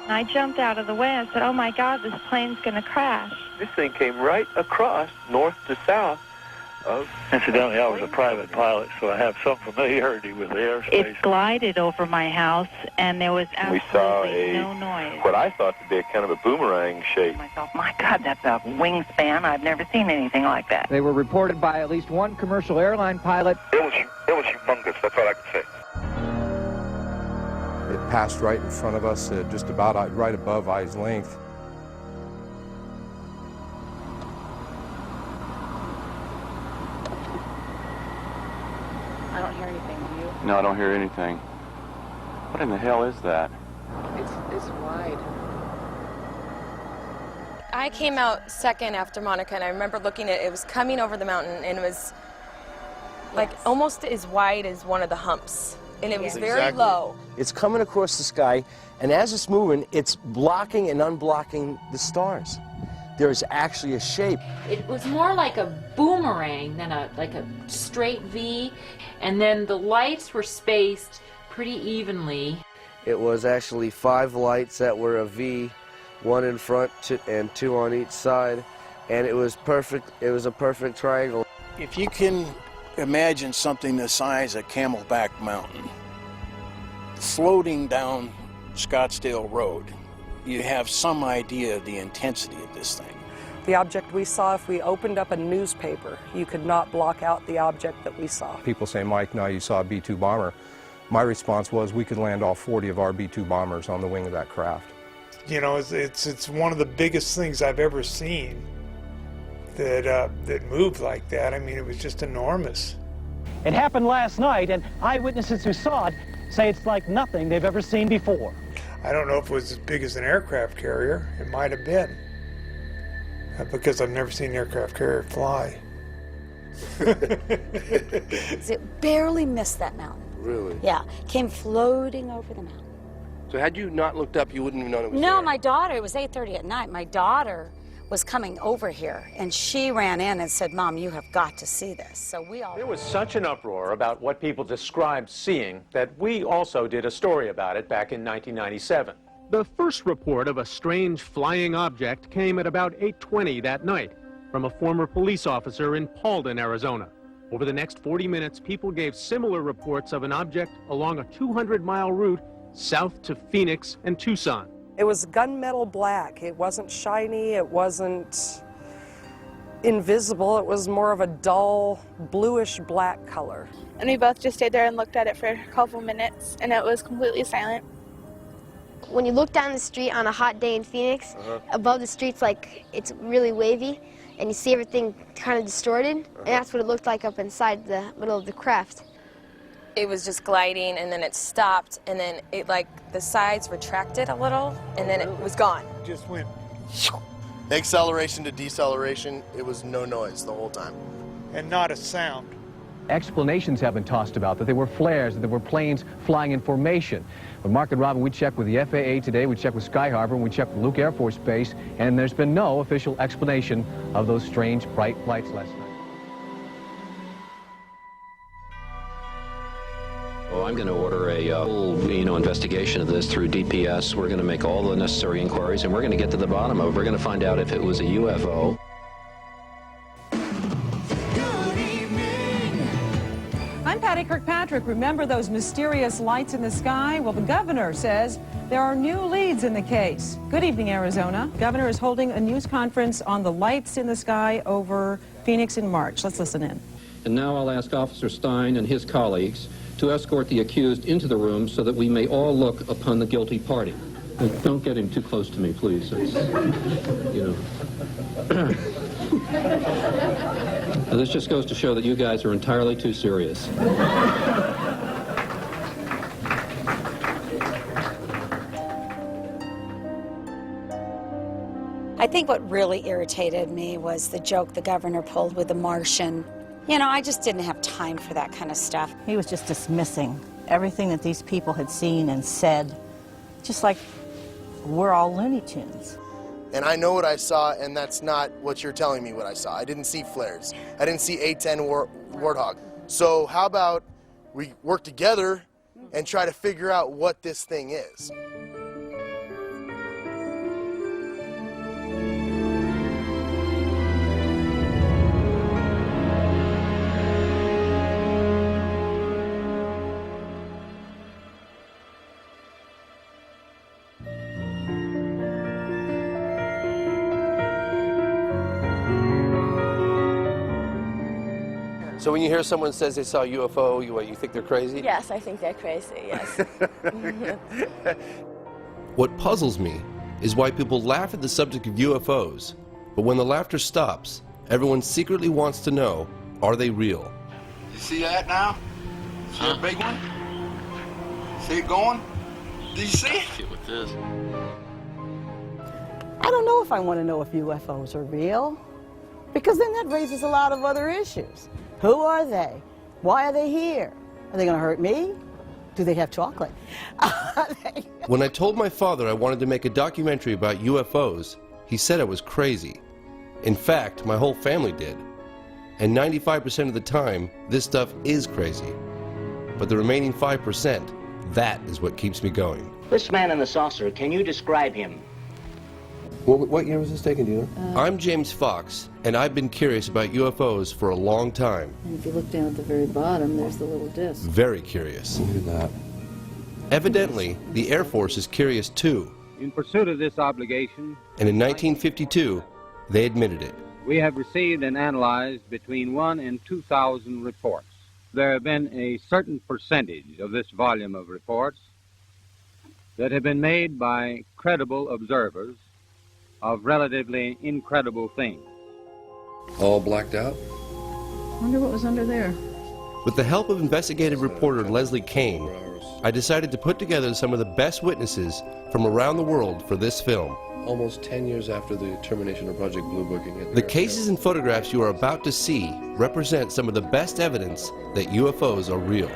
And I jumped out of the way. I said, oh, my God, this plane's going to crash. This thing came right across, north to south. Incidentally, I was a private pilot, so I have some familiarity with the airspace. It glided over my house, and there was absolutely no noise. What I thought to be a kind of a boomerang shape. Myself, my God, that's a wingspan. I've never seen anything like that. They were reported by at least one commercial airline pilot. It was humongous, that's all I can say. It passed right in front of us, just about right above eye's length. I don't hear anything, do you? No, I don't hear anything. What in the hell is that? It's wide. I came out second after Monica, and I remember looking at it. It was coming over the mountain, and it was like almost as wide as one of the humps. And it was very low. It's coming across the sky, and as it's moving, it's blocking and unblocking the stars. There is actually a shape. It was more like a boomerang than like a straight V, and then the lights were spaced pretty evenly. It was actually 5 lights that were a V, 1 in front and 2 on each side, and it was perfect. It was a perfect triangle. If you can imagine something the size of Camelback Mountain floating down Scottsdale Road, you have some idea of the intensity of this thing. The object we saw, if we opened up a newspaper, you could not block out the object that we saw. People say, Mike, now you saw a B-2 bomber. My response was, we could land all 40 of our B-2 bombers on the wing of that craft. You know, it's one of the biggest things I've ever seen that moved like that. I mean, it was just enormous. It happened last night, and eyewitnesses who saw it say it's like nothing they've ever seen before. I don't know if it was as big as an aircraft carrier. It might have been. Because I've never seen an aircraft carrier fly. It barely missed that mountain. Really? Yeah, came floating over the mountain. So had you not looked up, you wouldn't have known it was No, there? my daughter, it was 8:30 at night. My daughter was coming over here, and she ran in and said, Mom, you have got to see this. So we all... There was such an uproar about what people described seeing that we also did a story about it back in 1997. The first report of a strange flying object came at about 8:20 that night from a former police officer in Paulden, Arizona. Over the next 40 minutes, people gave similar reports of an object along a 200-mile route south to Phoenix and Tucson. It was gunmetal black. It wasn't shiny. It wasn't invisible. It was more of a dull, bluish black color. And we both just stayed there and looked at it for a couple minutes, and it was completely silent. When you look down the street on a hot day in Phoenix, above the street's like, it's really wavy, and you see everything kind of distorted, and that's what it looked like up inside the middle of the craft. It was just gliding, and then it stopped, and then it, like, the sides retracted a little, and then it was gone. Just went. Acceleration to deceleration, it was no noise the whole time. And not a sound. Explanations have been tossed about that there were flares, that there were planes flying in formation. But Mark and Robin, we checked with the FAA today, we checked with Sky Harbor, and we checked with Luke Air Force Base, and there's been no official explanation of those strange bright lights last night. Well, I'm going to order a full, investigation of this through DPS. We're going to make all the necessary inquiries, and we're going to get to the bottom of it. We're going to find out if it was a UFO. I'm Patty Kirkpatrick. Remember those mysterious lights in the sky? Well, the governor says there are new leads in the case. Good evening, Arizona. Governor is holding a news conference on the lights in the sky over Phoenix in March. Let's listen in. And now I'll ask Officer Stein and his colleagues to escort the accused into the room so that we may all look upon the guilty party. Don't get him too close to me, please. It's, This just goes to show that you guys are entirely too serious. I think what really irritated me was the joke the governor pulled with the Martian. I just didn't have time for that kind of stuff. He was just dismissing everything that these people had seen and said, just like we're all Looney Tunes. And I know what I saw, and that's not what you're telling me what I saw. I didn't see flares. I didn't see A-10 Warthog. So how about we work together and try to figure out what this thing is? So when you hear someone says they saw a UFO, you think they're crazy? Yes, I think they're crazy, yes. What puzzles me is why people laugh at the subject of UFOs, but when the laughter stops, everyone secretly wants to know, are they real? You see that now? See a big one? See it going? Do you see it? Shit with this. I don't know if I want to know if UFOs are real, because then that raises a lot of other issues. Who are they? Why are they here? Are they going to hurt me? Do they have chocolate? When I told my father I wanted to make a documentary about UFOs, he said I was crazy. In fact, my whole family did. And 95% of the time, this stuff is crazy. But the remaining 5%, that is what keeps me going. This man in the saucer, can you describe him? What year was this taken, do you know? I'm James Fox, and I've been curious about UFOs for a long time. And if you look down at the very bottom, there's the little disc. Very curious. Look at that. Evidently, the Air Force is curious too. In pursuit of this obligation, And in 1952, they admitted it. we have received and analyzed between 1,000 and 2,000 reports. There have been a certain percentage of this volume of reports that have been made by credible observers of relatively incredible things. All blacked out? Wonder what was under there. With the help of investigative reporter Leslie Kane, I decided to put together some of the best witnesses from around the world for this film. Almost 10 years after the termination of Project Blue Book. The cases and photographs you are about to see represent some of the best evidence that UFOs are real.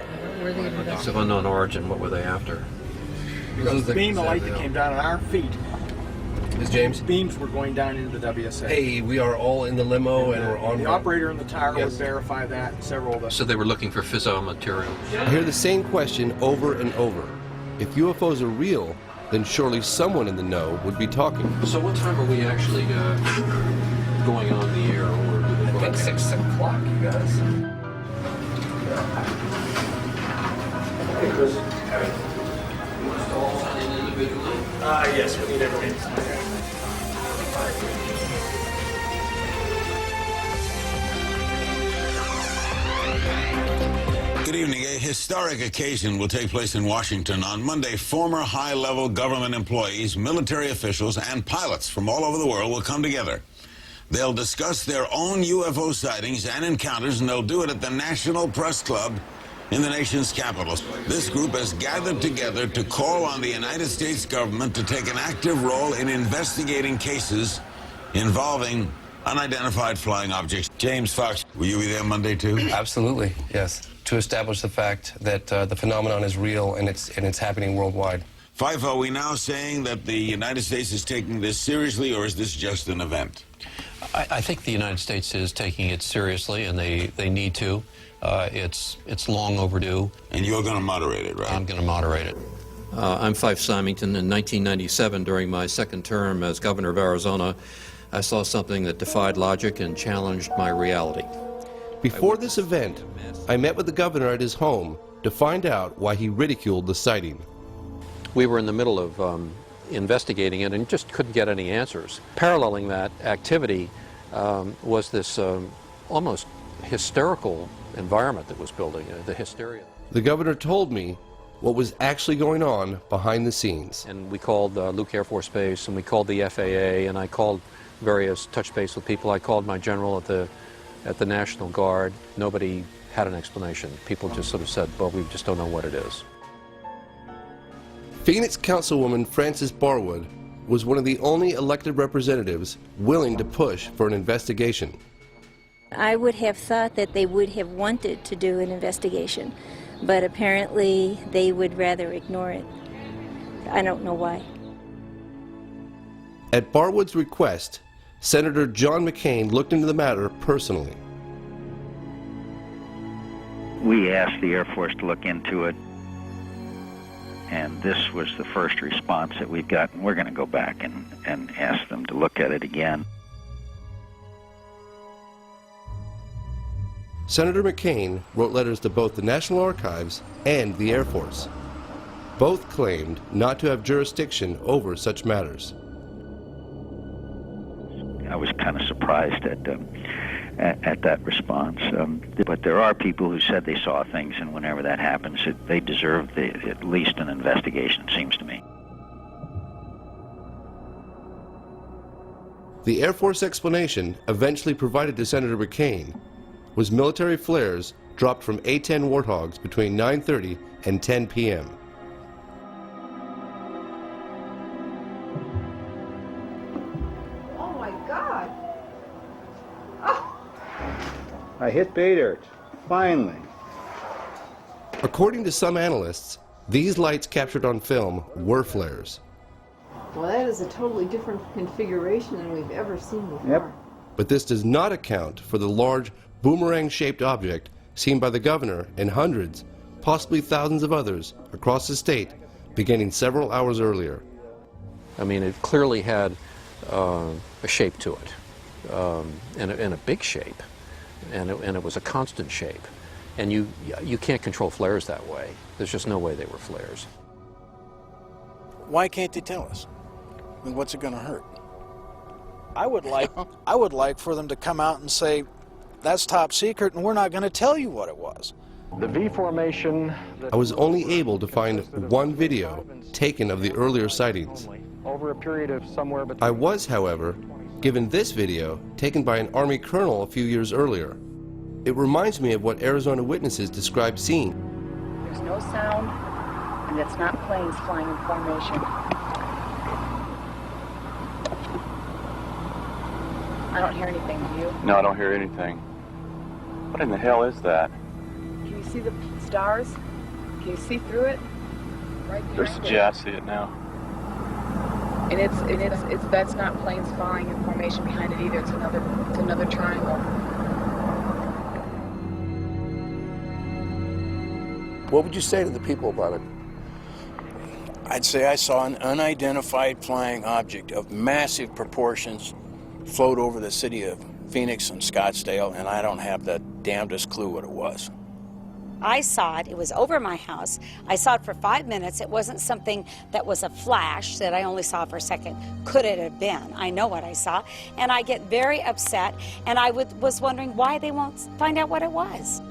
It's of unknown origin. What were they after? Because the beam of light that came down at our feet. Ms. James? Beams were going down into the WSA. Hey, we are all in the limo and we're on... The operator in the tower would verify that, and several of us. So they were looking for fissile material. I hear the same question over and over. If UFOs are real, then surely someone in the know would be talking. So what time are we actually going on the air? Or I think 6 o'clock, you guys. Hey, Chris. Yes, we need everyone. Good evening. A historic occasion will take place in Washington on Monday. Former high-level government employees, military officials, and pilots from all over the world will come together. They'll discuss their own UFO sightings and encounters, and they'll do it at the National Press Club in the nation's capital. This group has gathered together to call on the United States government to take an active role in investigating cases involving unidentified flying objects. James Fox, will you be there Monday too? Absolutely, yes. To establish the fact that the phenomenon is real and it's happening worldwide. Fife, are we now saying that the United States is taking this seriously, or is this just an event? I think the United States is taking it seriously, and they need to. It's long overdue. And you're going to moderate it, right? I'm going to moderate it. I'm Fife Symington. In 1997, during my second term as governor of Arizona, I saw something that defied logic and challenged my reality. Before this event, I met with the governor at his home to find out why he ridiculed the sighting. We were in the middle of investigating it and just couldn't get any answers. Paralleling that activity was this almost hysterical environment that was building, the hysteria. The governor told me what was actually going on behind the scenes. And we called Luke Air Force Base, and we called the FAA, and I called various touch base with people. I called my general at the National Guard. Nobody had an explanation. People just sort of said, well, we just don't know what it is. Phoenix Councilwoman Frances Barwood was one of the only elected representatives willing to push for an investigation. I would have thought that they would have wanted to do an investigation, but apparently they would rather ignore it. I don't know why. At Barwood's request, Senator John McCain looked into the matter personally. We asked the Air Force to look into it, and this was the first response that we've gotten. We're going to go back and ask them to look at it again. Senator McCain wrote letters to both the National Archives and the Air Force. Both claimed not to have jurisdiction over such matters. I was kind of surprised at at that response. But there are people who said they saw things, and whenever that happens, they deserve at least an investigation, it seems to me. The Air Force explanation eventually provided to Senator McCain was military flares dropped from A-10 Warthogs between 9:30 and 10 p.m. Oh my God! Oh. I hit pay dirt, finally. According to some analysts, these lights captured on film were flares. Well, that is a totally different configuration than we've ever seen before. Yep. But this does not account for the large boomerang-shaped object seen by the governor and hundreds, possibly thousands of others across the state beginning several hours earlier. I mean, it clearly had a shape to it, and a big shape, and it was a constant shape. And you can't control flares that way. There's just no way they were flares. Why can't they tell us? I mean, what's it going to hurt? I would like for them to come out and say, that's top secret, and we're not going to tell you what it was. The V formation... I was only able to find one video taken of the earlier sightings. Over a period of somewhere between... I was, however, given this video taken by an Army colonel a few years earlier. It reminds me of what Arizona witnesses described seeing. There's no sound, and it's not planes flying in formation. I don't hear anything, do you? No, I don't hear anything. What in the hell is that? Can you see the stars? Can you see through it? Right behind it. Yeah, I see it now. And it's that's not planes flying in formation behind it either. It's another triangle. What would you say to the people about it? I'd say I saw an unidentified flying object of massive proportions float over the city of Phoenix and Scottsdale, and I don't have the damnedest clue what it was. I saw it. It was over my house. I saw it for 5 minutes. It wasn't something that was a flash that I only saw for a second. Could it have been? I know what I saw. And I get very upset, and I was wondering why they won't find out what it was.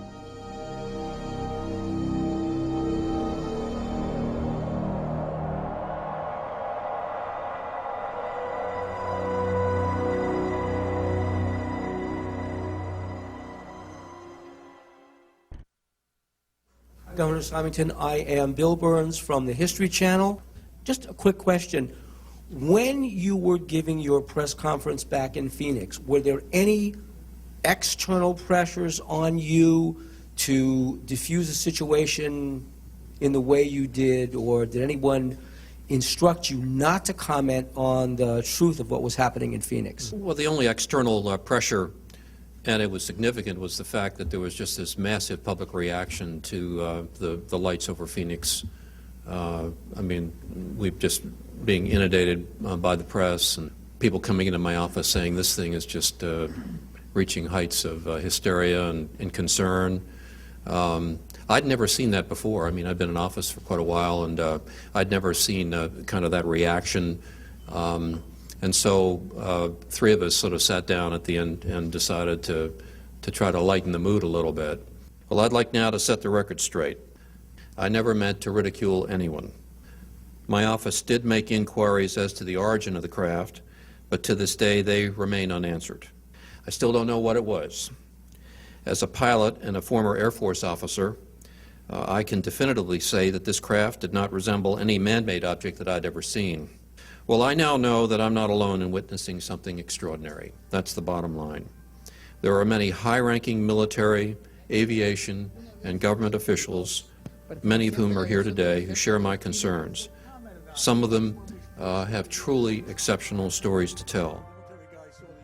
Governor Symington, I am Bill Burns from the History Channel. Just a quick question. When you were giving your press conference back in Phoenix, were there any external pressures on you to diffuse a situation in the way you did, or did anyone instruct you not to comment on the truth of what was happening in Phoenix? Well, the only external pressure, and it was significant, was the fact that there was just this massive public reaction to the lights over Phoenix. I mean, we've just being inundated by the press and people coming into my office saying this thing is just reaching heights of hysteria and concern. I'd never seen that before. I mean, I've been in office for quite a while, and I'd never seen kind of that reaction. And so three of us sort of sat down at the end and decided to try to lighten the mood a little bit. Well, I'd like now to set the record straight. I never meant to ridicule anyone. My office did make inquiries as to the origin of the craft, but to this day they remain unanswered. I still don't know what it was. As a pilot and a former Air Force officer, I can definitively say that this craft did not resemble any man-made object that I'd ever seen. Well, I now know that I'm not alone in witnessing something extraordinary. That's the bottom line. There are many high-ranking military, aviation, and government officials, many of whom are here today, who share my concerns. Some of them have truly exceptional stories to tell.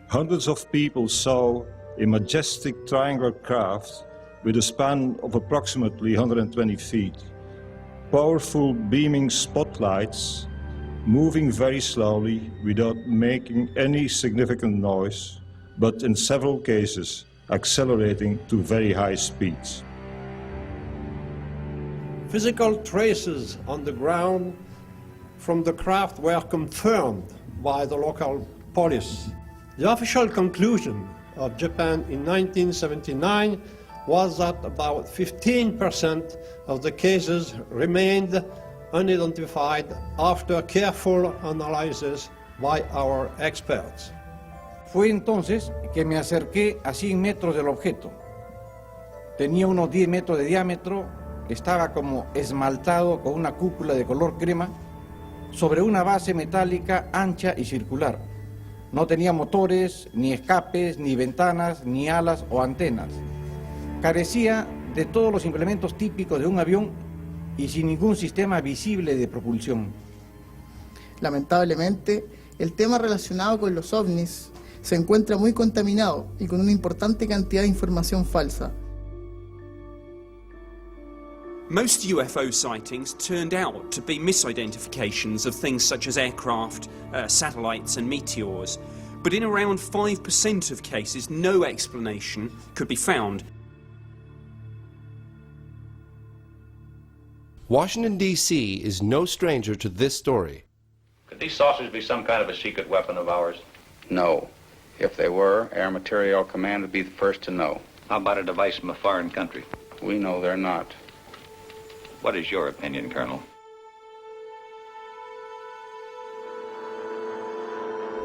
Hundreds of people saw a majestic triangular craft with a span of approximately 120 feet. Powerful beaming spotlights moving very slowly without making any significant noise, but in several cases accelerating to very high speeds. Physical traces on the ground from the craft were confirmed by the local police. The official conclusion of Japan in 1979 was that about 15% of the cases remained unidentified after careful analysis by our experts. Fue entonces que me acerqué a 100 metros del objeto. Tenía unos 10 metros de diámetro, estaba como esmaltado con una cúpula de color crema sobre una base metálica ancha y circular. No tenía motores, ni escapes, ni ventanas, ni alas o antenas. Carecía de todos los implementos típicos de un avión y sin ningún sistema visible de propulsión. Lamentablemente, el tema relacionado con los ovnis se encuentra muy contaminado y con una importante cantidad de información falsa. Most UFO sightings turned out to be misidentifications of things such as aircraft, satellites and meteors, but in around 5% of cases no explanation could be found. Washington, D.C. is no stranger to this story. Could these saucers be some kind of a secret weapon of ours? No. If they were, Air Materiel Command would be the first to know. How about a device from a foreign country? We know they're not. What is your opinion, Colonel?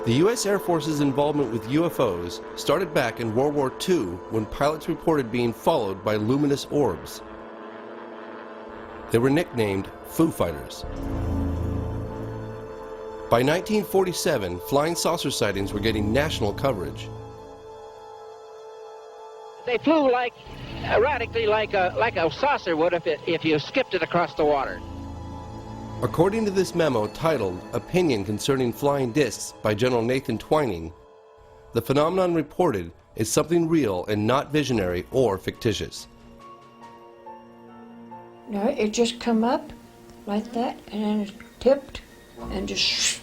The U.S. Air Force's involvement with UFOs started back in World War II when pilots reported being followed by luminous orbs. They were nicknamed Foo Fighters. By 1947, flying saucer sightings were getting national coverage. They flew like erratically, like a saucer would if you skipped it across the water. According to this memo titled Opinion Concerning Flying Discs by General Nathan Twining, the phenomenon reported is something real and not visionary or fictitious. No, it just come up like that and then it tipped and just,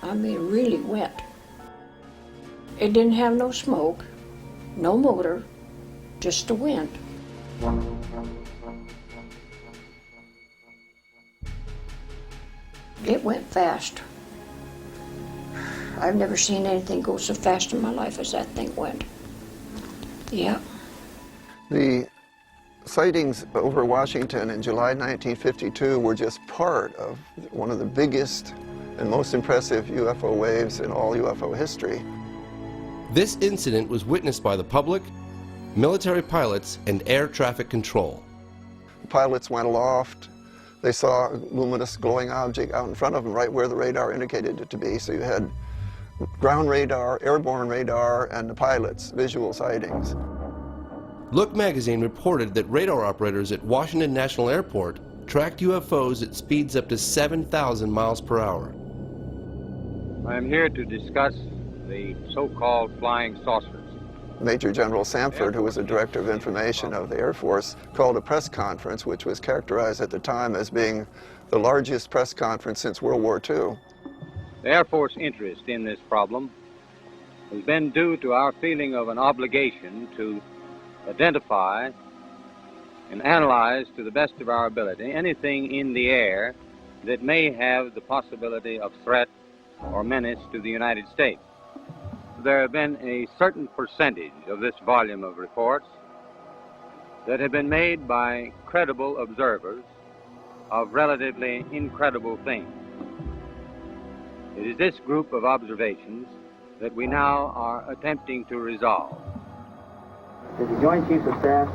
I mean, really went. It didn't have no smoke, no motor, just the wind. It went fast. I've never seen anything go so fast in my life as that thing went. Yeah. The sightings over Washington in July 1952 were just part of one of the biggest and most impressive UFO waves in all UFO history. This incident was witnessed by the public, military pilots, and air traffic control. Pilots went aloft. They saw a luminous glowing object out in front of them right where the radar indicated it to be. So you had ground radar, airborne radar, and the pilots' visual sightings. Look magazine reported that radar operators at Washington National Airport tracked UFOs at speeds up to 7,000 miles per hour. I am here to discuss the so-called flying saucers. Major General Samford, who was the Director of Information of the Air Force, called a press conference which was characterized at the time as being the largest press conference since World War II. The Air Force interest in this problem has been due to our feeling of an obligation to identify and analyze to the best of our ability anything in the air that may have the possibility of threat or menace to the United States. There have been a certain percentage of this volume of reports that have been made by credible observers of relatively incredible things. It is this group of observations that we now are attempting to resolve. Did the Joint Chiefs of Staff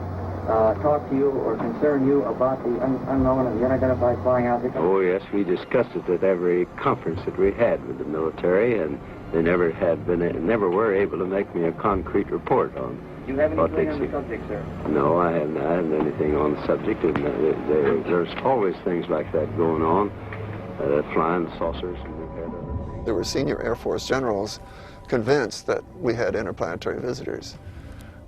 talk to you or concern you about the unknown and the unidentified flying object? Oh, yes, we discussed it at every conference that we had with the military, and they never were able to make me a concrete report on Do you have any what clue they on the see. subject, sir? No, I haven't anything on the subject, and there's always things like that going on, flying saucers, and we've had other things. There were senior Air Force generals convinced that we had interplanetary visitors.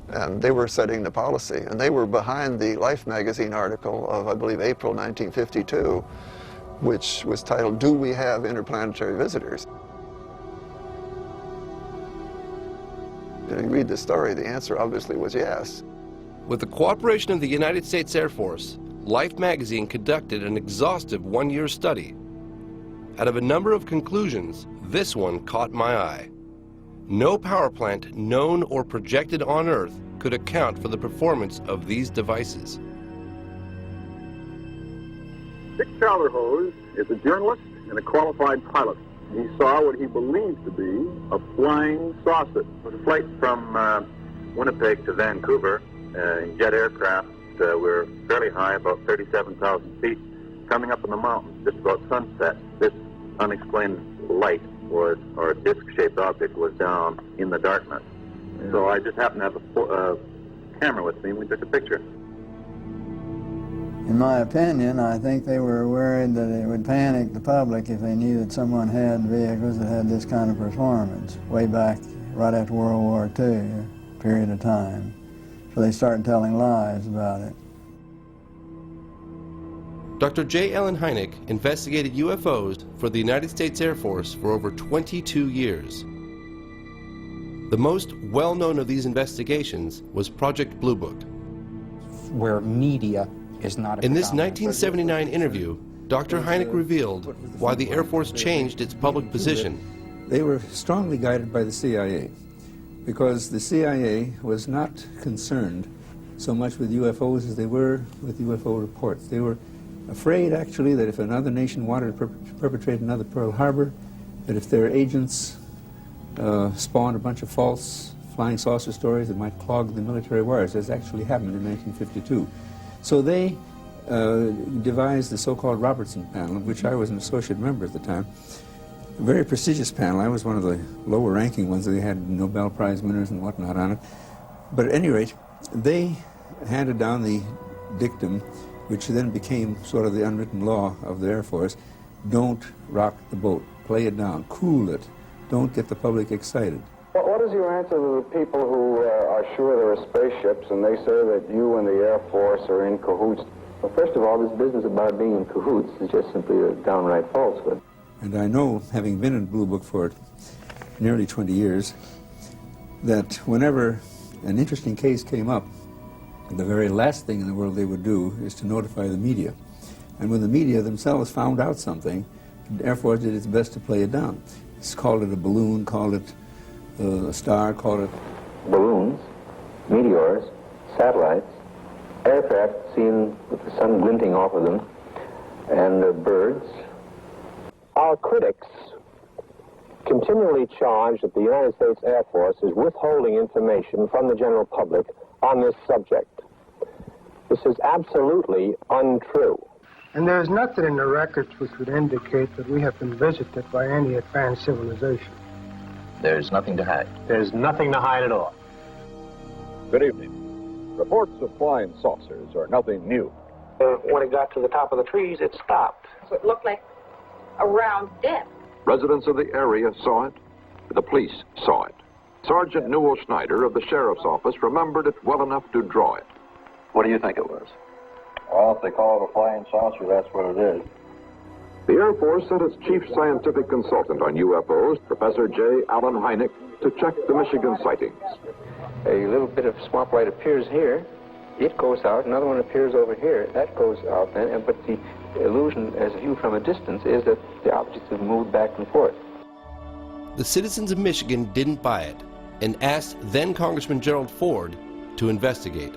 And they were setting the policy. And they were behind the Life magazine article of, I believe, April 1952, which was titled, "Do We Have Interplanetary Visitors?" And you read the story, the answer obviously was yes. With the cooperation of the United States Air Force, Life magazine conducted an exhaustive one-year study. Out of a number of conclusions, this one caught my eye. No power plant known or projected on Earth could account for the performance of these devices. Dick Calderhose is a journalist and a qualified pilot. He saw what he believed to be a flying saucer. It was a flight from Winnipeg to Vancouver in jet aircraft. We were fairly high, about 37,000 feet, coming up in the mountains just about sunset. This unexplained light was, or disc-shaped object, was down in the darkness. So I just happened to have a camera with me, and we took a picture. In my opinion, I think they were worried that it would panic the public if they knew that someone had vehicles that had this kind of performance way back right after World War II, period of time. So they started telling lies about it. Dr. J. Allen Hynek investigated UFOs for the United States Air Force for over 22 years. The most well-known of these investigations was Project Blue Book. Where media is not a In this 1979 interview, Dr. Hynek revealed why the Air Force changed its public position. They were strongly guided by the CIA, because the CIA was not concerned so much with UFOs as they were with UFO reports. They were afraid, actually, that if another nation wanted to perpetrate another Pearl Harbor, that if their agents spawned a bunch of false flying saucer stories that might clog the military wires, as actually happened in 1952. So they devised the so-called Robertson panel, of which I was an associate member at the time. A very prestigious panel. I was one of the lower-ranking ones. They had Nobel Prize winners and whatnot on it. But at any rate, they handed down the dictum, which then became sort of the unwritten law of the Air Force: don't rock the boat, play it down, cool it, don't get the public excited. What is your answer to the people who are sure there are spaceships and they say that you and the Air Force are in cahoots? Well, first of all, this business about being in cahoots is just simply a downright falsehood. And I know, having been in Blue Book for nearly 20 years, that whenever an interesting case came up, the very last thing in the world they would do is to notify the media. And when the media themselves found out something, the Air Force did its best to play it down. It's called it a balloon, called it a star, called it... Balloons, meteors, satellites, aircraft seen with the sun glinting off of them, and birds. Our critics continually charge that the United States Air Force is withholding information from the general public on this subject. This is absolutely untrue. And there is nothing in the records which would indicate that we have been visited by any advanced civilization. There's nothing to hide. There's nothing to hide at all. Good evening. Reports of flying saucers are nothing new. When it got to the top of the trees, it stopped. So it looked like a round disc. Residents of the area saw it. The police saw it. Sergeant Newell Schneider of the Sheriff's Office remembered it well enough to draw it. What do you think it was? Well, if they call it a flying saucer, that's what it is. The Air Force sent its chief scientific consultant on UFOs, Professor J. Allen Hynek, to check the Michigan sightings. A little bit of swamp light appears here. It goes out. Another one appears over here. That goes out then. But the illusion, as viewed from a distance, is that the objects have moved back and forth. The citizens of Michigan didn't buy it and asked then Congressman Gerald Ford to investigate.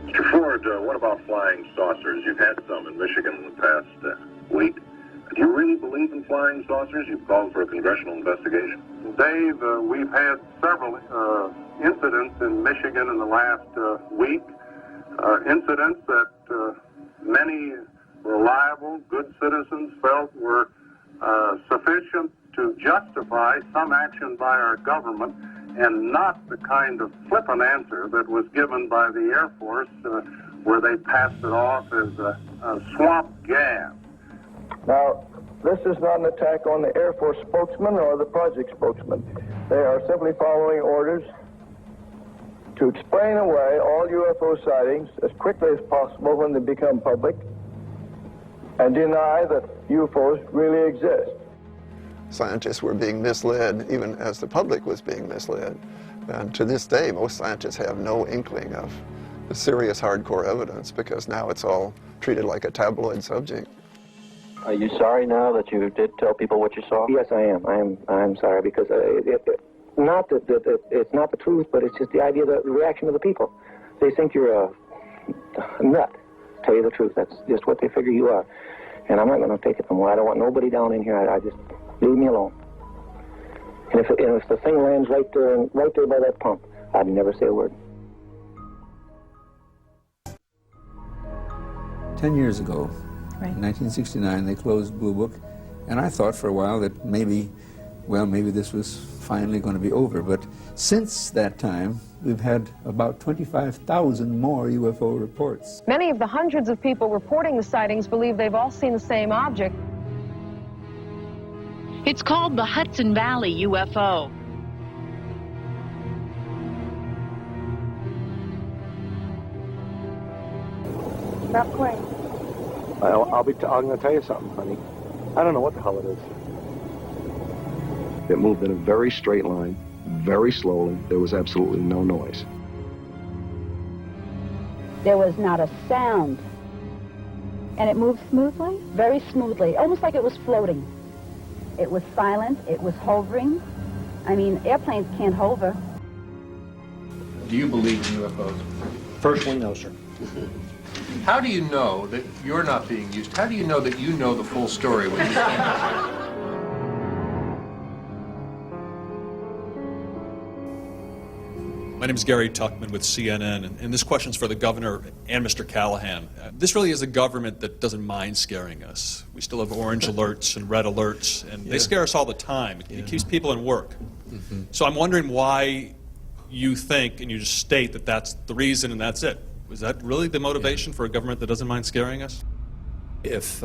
Mr. Ford, what about flying saucers? You've had some in Michigan in the past week. Do you really believe in flying saucers? You've called for a congressional investigation. Dave, we've had several incidents in Michigan in the last week. Incidents that many reliable, good citizens felt were sufficient to justify some action by our government, and not the kind of flippant answer that was given by the Air Force where they passed it off as a swamp gas. Now, this is not an attack on the Air Force spokesman or the project spokesman. They are simply following orders to explain away all UFO sightings as quickly as possible when they become public and deny that UFOs really exist. Scientists were being misled, even as the public was being misled. And to this day, most scientists have no inkling of the serious hardcore evidence, because now it's all treated like a tabloid subject. Are you sorry now that you did tell people what you saw? Yes, I am. I'm sorry because not that it's not the truth, but it's just the idea, the reaction of the people. They think you're a nut. Tell you the truth, that's just what they figure you are. And I'm not going to take it no more. I don't want nobody down in here. I just leave me alone. And if the thing lands right there by that pump, I'd never say a word. 10 years ago, in 1969, they closed Blue Book, and I thought for a while that maybe this was finally going to be over. But since that time, we've had about 25,000 more UFO reports. Many of the hundreds of people reporting the sightings believe they've all seen the same object. It's called the Hudson Valley UFO. Stop playing. I'm going to tell you something, honey. I don't know what the hell it is. It moved in a very straight line, very slowly. There was absolutely no noise. There was not a sound. And it moved smoothly? Very smoothly, almost like it was floating. It was silent, it was hovering. I mean, airplanes can't hover. Do you believe in UFOs? Personally, no, sir. How do you know that you're not being used? How do you know that you know the full story when you stand? My name is Gary Tuckman with CNN, and this question's for the governor and Mr. Callahan. This really is a government that doesn't mind scaring us. We still have orange alerts and red alerts, and they scare us all the time. It keeps people in work. So I'm wondering why you think, and you just state that that's the reason and that's it. Is that really the motivation for a government that doesn't mind scaring us? If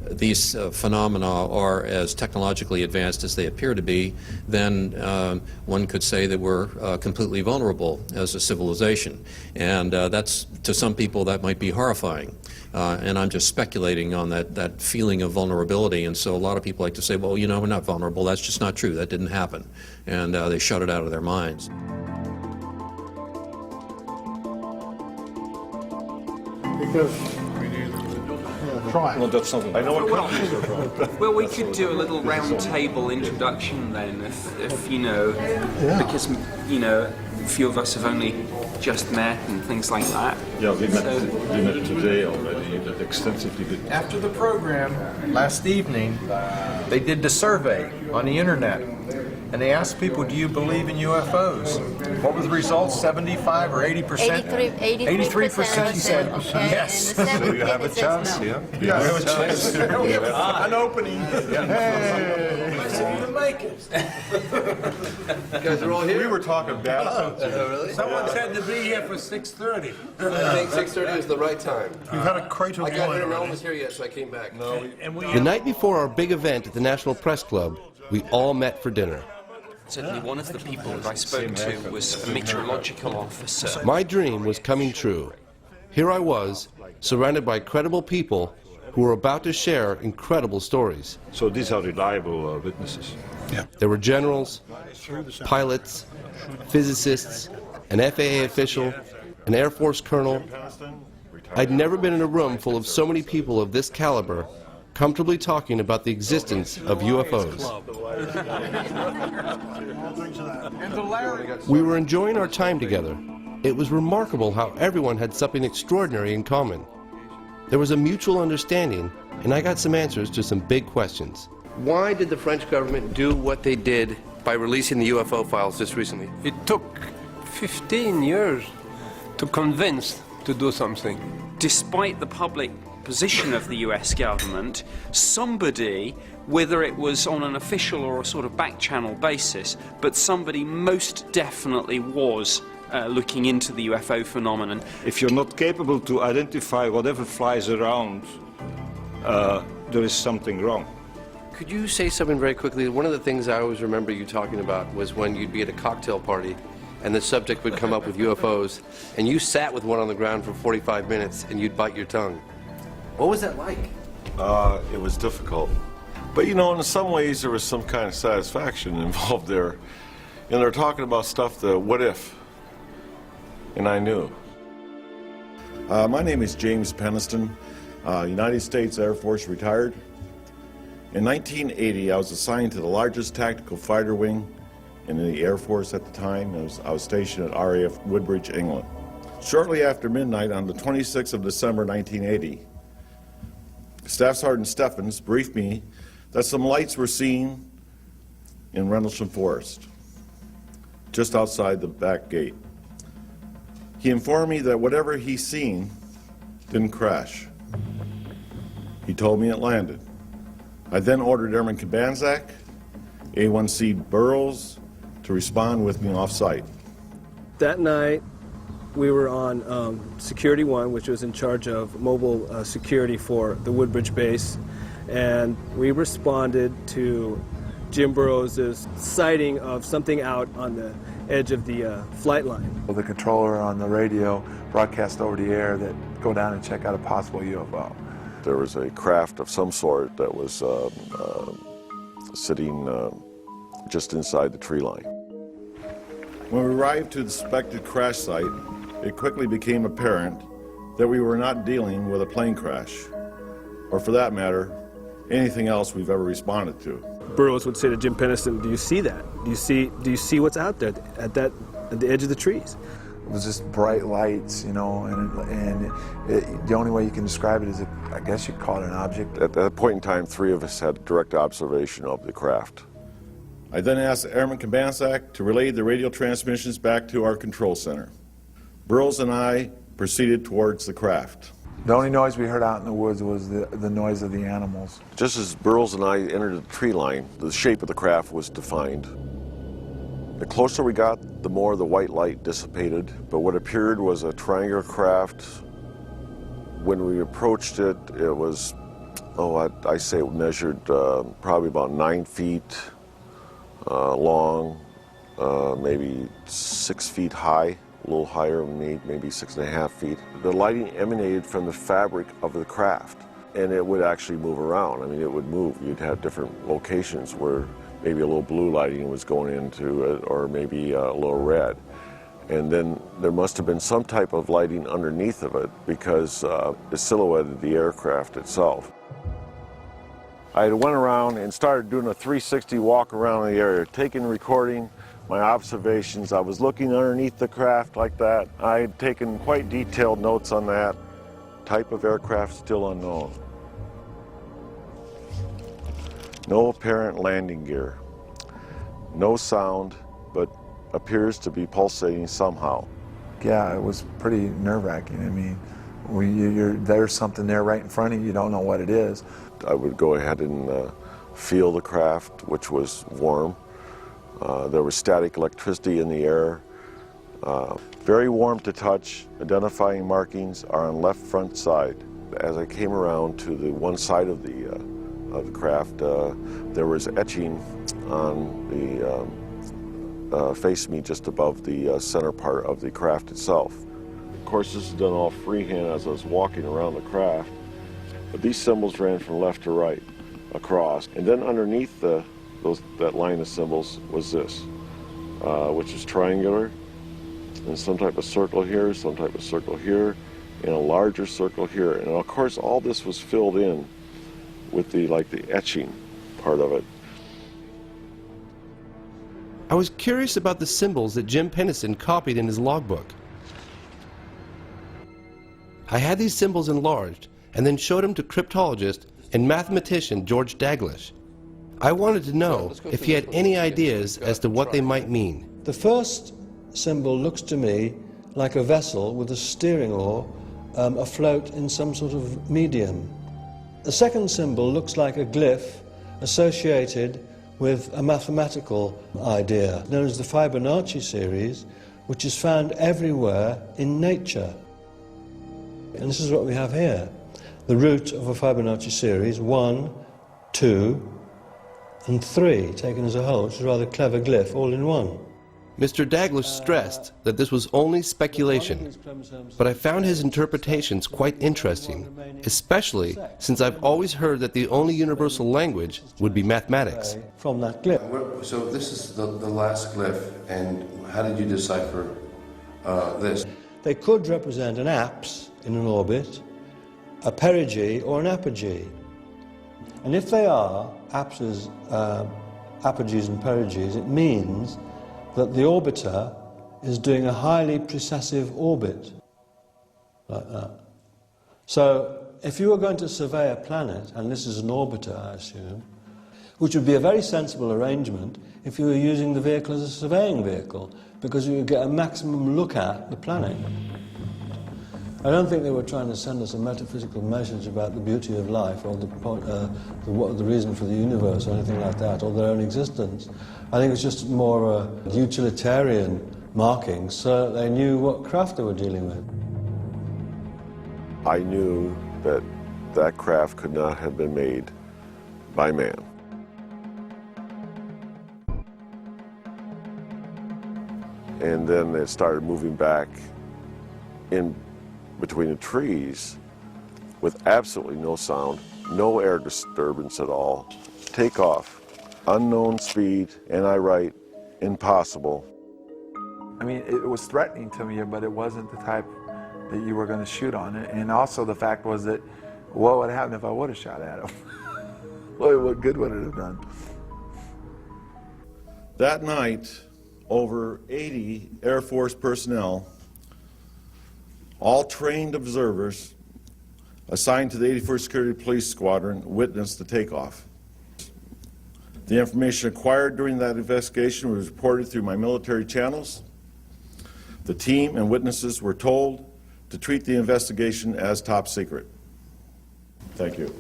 these phenomena are as technologically advanced as they appear to be, then one could say that we're completely vulnerable as a civilization. And that's, to some people, that might be horrifying. And I'm just speculating on that feeling of vulnerability. And so a lot of people like to say, well, you know, we're not vulnerable. That's just not true. That didn't happen. And they shut it out of their minds. Because Well, that's something. I know what companies are from. Well, we could do a little round table introduction then, if you know, because, you know, a few of us have only just met and things like that. Yeah, we met today already, that extensively did. After the program, last evening, they did the survey on the internet. And they asked people, do you believe in UFOs? What were the results, 75 or 80%? 83% said yes. So you have a chance, yeah? We have a chance. We have an opening. Hey! To make it. You guys are all here? We were talking about really? Someone said to be here for 6:30. I think 6:30 is the right time. We've had a crate of wine. I got here, no one was here yet, so I came back. No. The night before our big event at the National Press Club, we all met for dinner. Certainly one of the people that I spoke to was a meteorological officer. My dream was coming true. Here I was, surrounded by credible people who were about to share incredible stories. So these are reliable witnesses. Yeah. There were generals, pilots, physicists, an FAA official, an Air Force colonel. I'd never been in a room full of so many people of this caliber comfortably talking about the existence of UFOs. We were enjoying our time together. It was remarkable how everyone had something extraordinary in common. There was a mutual understanding, and I got some answers to some big questions. Why did the French government do what they did by releasing the UFO files just recently? It took 15 years to convince to do something. Despite the public position of the US government, somebody, whether it was on an official or a sort of back-channel basis, but somebody most definitely was looking into the UFO phenomenon. If you're not capable to identify whatever flies around, there is something wrong. Could you say something very quickly? One of the things I always remember you talking about was when you'd be at a cocktail party and the subject would come up with UFOs, and you sat with one on the ground for 45 minutes and you'd bite your tongue. What was that like? It was difficult. But you know, in some ways there was some kind of satisfaction involved there. And they're talking about stuff, the what if. And I knew. My name is James Peniston, United States Air Force retired. In 1980, I was assigned to the largest tactical fighter wing in the Air Force at the time. I was stationed at RAF Woodbridge, England. Shortly after midnight on the 26th of December 1980, Staff Sergeant Steffens briefed me that some lights were seen in Rendlesham Forest, just outside the back gate. He informed me that whatever he seen didn't crash. He told me it landed. I then ordered Airman Kabanzak, A1C Burroughs, to respond with me off-site. That night, we were on Security 1, which was in charge of mobile security for the Woodbridge base, and we responded to Jim Burroughs' sighting of something out on the edge of the flight line. The controller on the radio broadcast over the air that go down and check out a possible UFO. There was a craft of some sort that was sitting just inside the tree line. When we arrived to the suspected crash site, it quickly became apparent that we were not dealing with a plane crash, or for that matter, anything else we've ever responded to. Burroughs would say to Jim Pennison, "Do you see that? Do you see what's out there at the edge of the trees?" It was just bright lights, you know, and the only way you can describe it is, I guess you'd call it an object. At that point in time, 3 of us had direct observation of the craft. I then asked Airman Kabanzak to relay the radio transmissions back to our control center. Burroughs and I proceeded towards the craft. The only noise we heard out in the woods was the noise of the animals. Just as Burroughs and I entered the tree line, the shape of the craft was defined. The closer we got, the more the white light dissipated, but what appeared was a triangular craft. When we approached it, it was, I say it measured probably about 9 feet long, maybe 6 feet high, a little higher than me, maybe 6.5 feet. The lighting emanated from the fabric of the craft, and it would actually move around. I mean, it would move. You'd have different locations where maybe a little blue lighting was going into it, or maybe a little red. And then there must have been some type of lighting underneath of it because it silhouetted the aircraft itself. I went around and started doing a 360 walk around the area, taking, recording my observations. I was looking underneath the craft like that. I had taken quite detailed notes on that. Type of aircraft still unknown. No apparent landing gear. No sound, but appears to be pulsating somehow. Yeah, it was pretty nerve-wracking. I mean, there's something there right in front of you, you don't know what it is. I would go ahead and feel the craft, which was warm. There was static electricity in the air. Very warm to touch. Identifying markings are on left front side. As I came around to the one side of the craft, there was etching on the facing me just above the center part of the craft itself. Of course, this is done all freehand as I was walking around the craft, but these symbols ran from left to right across, and then underneath that line of symbols was this, which is triangular, and some type of circle here, some type of circle here, and a larger circle here. And of course, all this was filled in with the etching part of it. I was curious about the symbols that Jim Pennison copied in his logbook. I had these symbols enlarged and then showed them to cryptologist and mathematician George Daglish. I wanted to know if he had any ideas as to what they might mean. The first symbol looks to me like a vessel with a steering oar afloat in some sort of medium. The second symbol looks like a glyph associated with a mathematical idea known as the Fibonacci series, which is found everywhere in nature. And this is what we have here. The root of a Fibonacci series, 1, 2, and 3, taken as a whole, which is a rather clever glyph, all in one. Mr. Daglish stressed that this was only speculation, but I found his interpretations quite interesting, especially since I've always heard that the only universal language would be mathematics. From that glyph. So this is the last glyph, and how did you decipher this? They could represent an apse in an orbit, a perigee, or an apogee. And if they are apogees and perigees, it means that the orbiter is doing a highly precessive orbit, like that. So if you were going to survey a planet, and this is an orbiter, I assume, which would be a very sensible arrangement if you were using the vehicle as a surveying vehicle, because you would get a maximum look at the planet. I don't think they were trying to send us a metaphysical message about the beauty of life or the reason for the universe or anything like that, or their own existence. I think it's just more a utilitarian marking so that they knew what craft they were dealing with. I knew that that craft could not have been made by man. And then it started moving back in between the trees with absolutely no sound, no air disturbance at all. Takeoff, unknown speed, and I write, impossible. I mean, it was threatening to me, but it wasn't the type that you were going to shoot on it. And also the fact was that, what would happen if I would have shot at him? What good would it have done? That night, over 80 Air Force personnel, all trained observers assigned to the 81st Security Police Squadron, witnessed the takeoff. The information acquired during that investigation was reported through my military channels. The team and witnesses were told to treat the investigation as top secret. Thank you.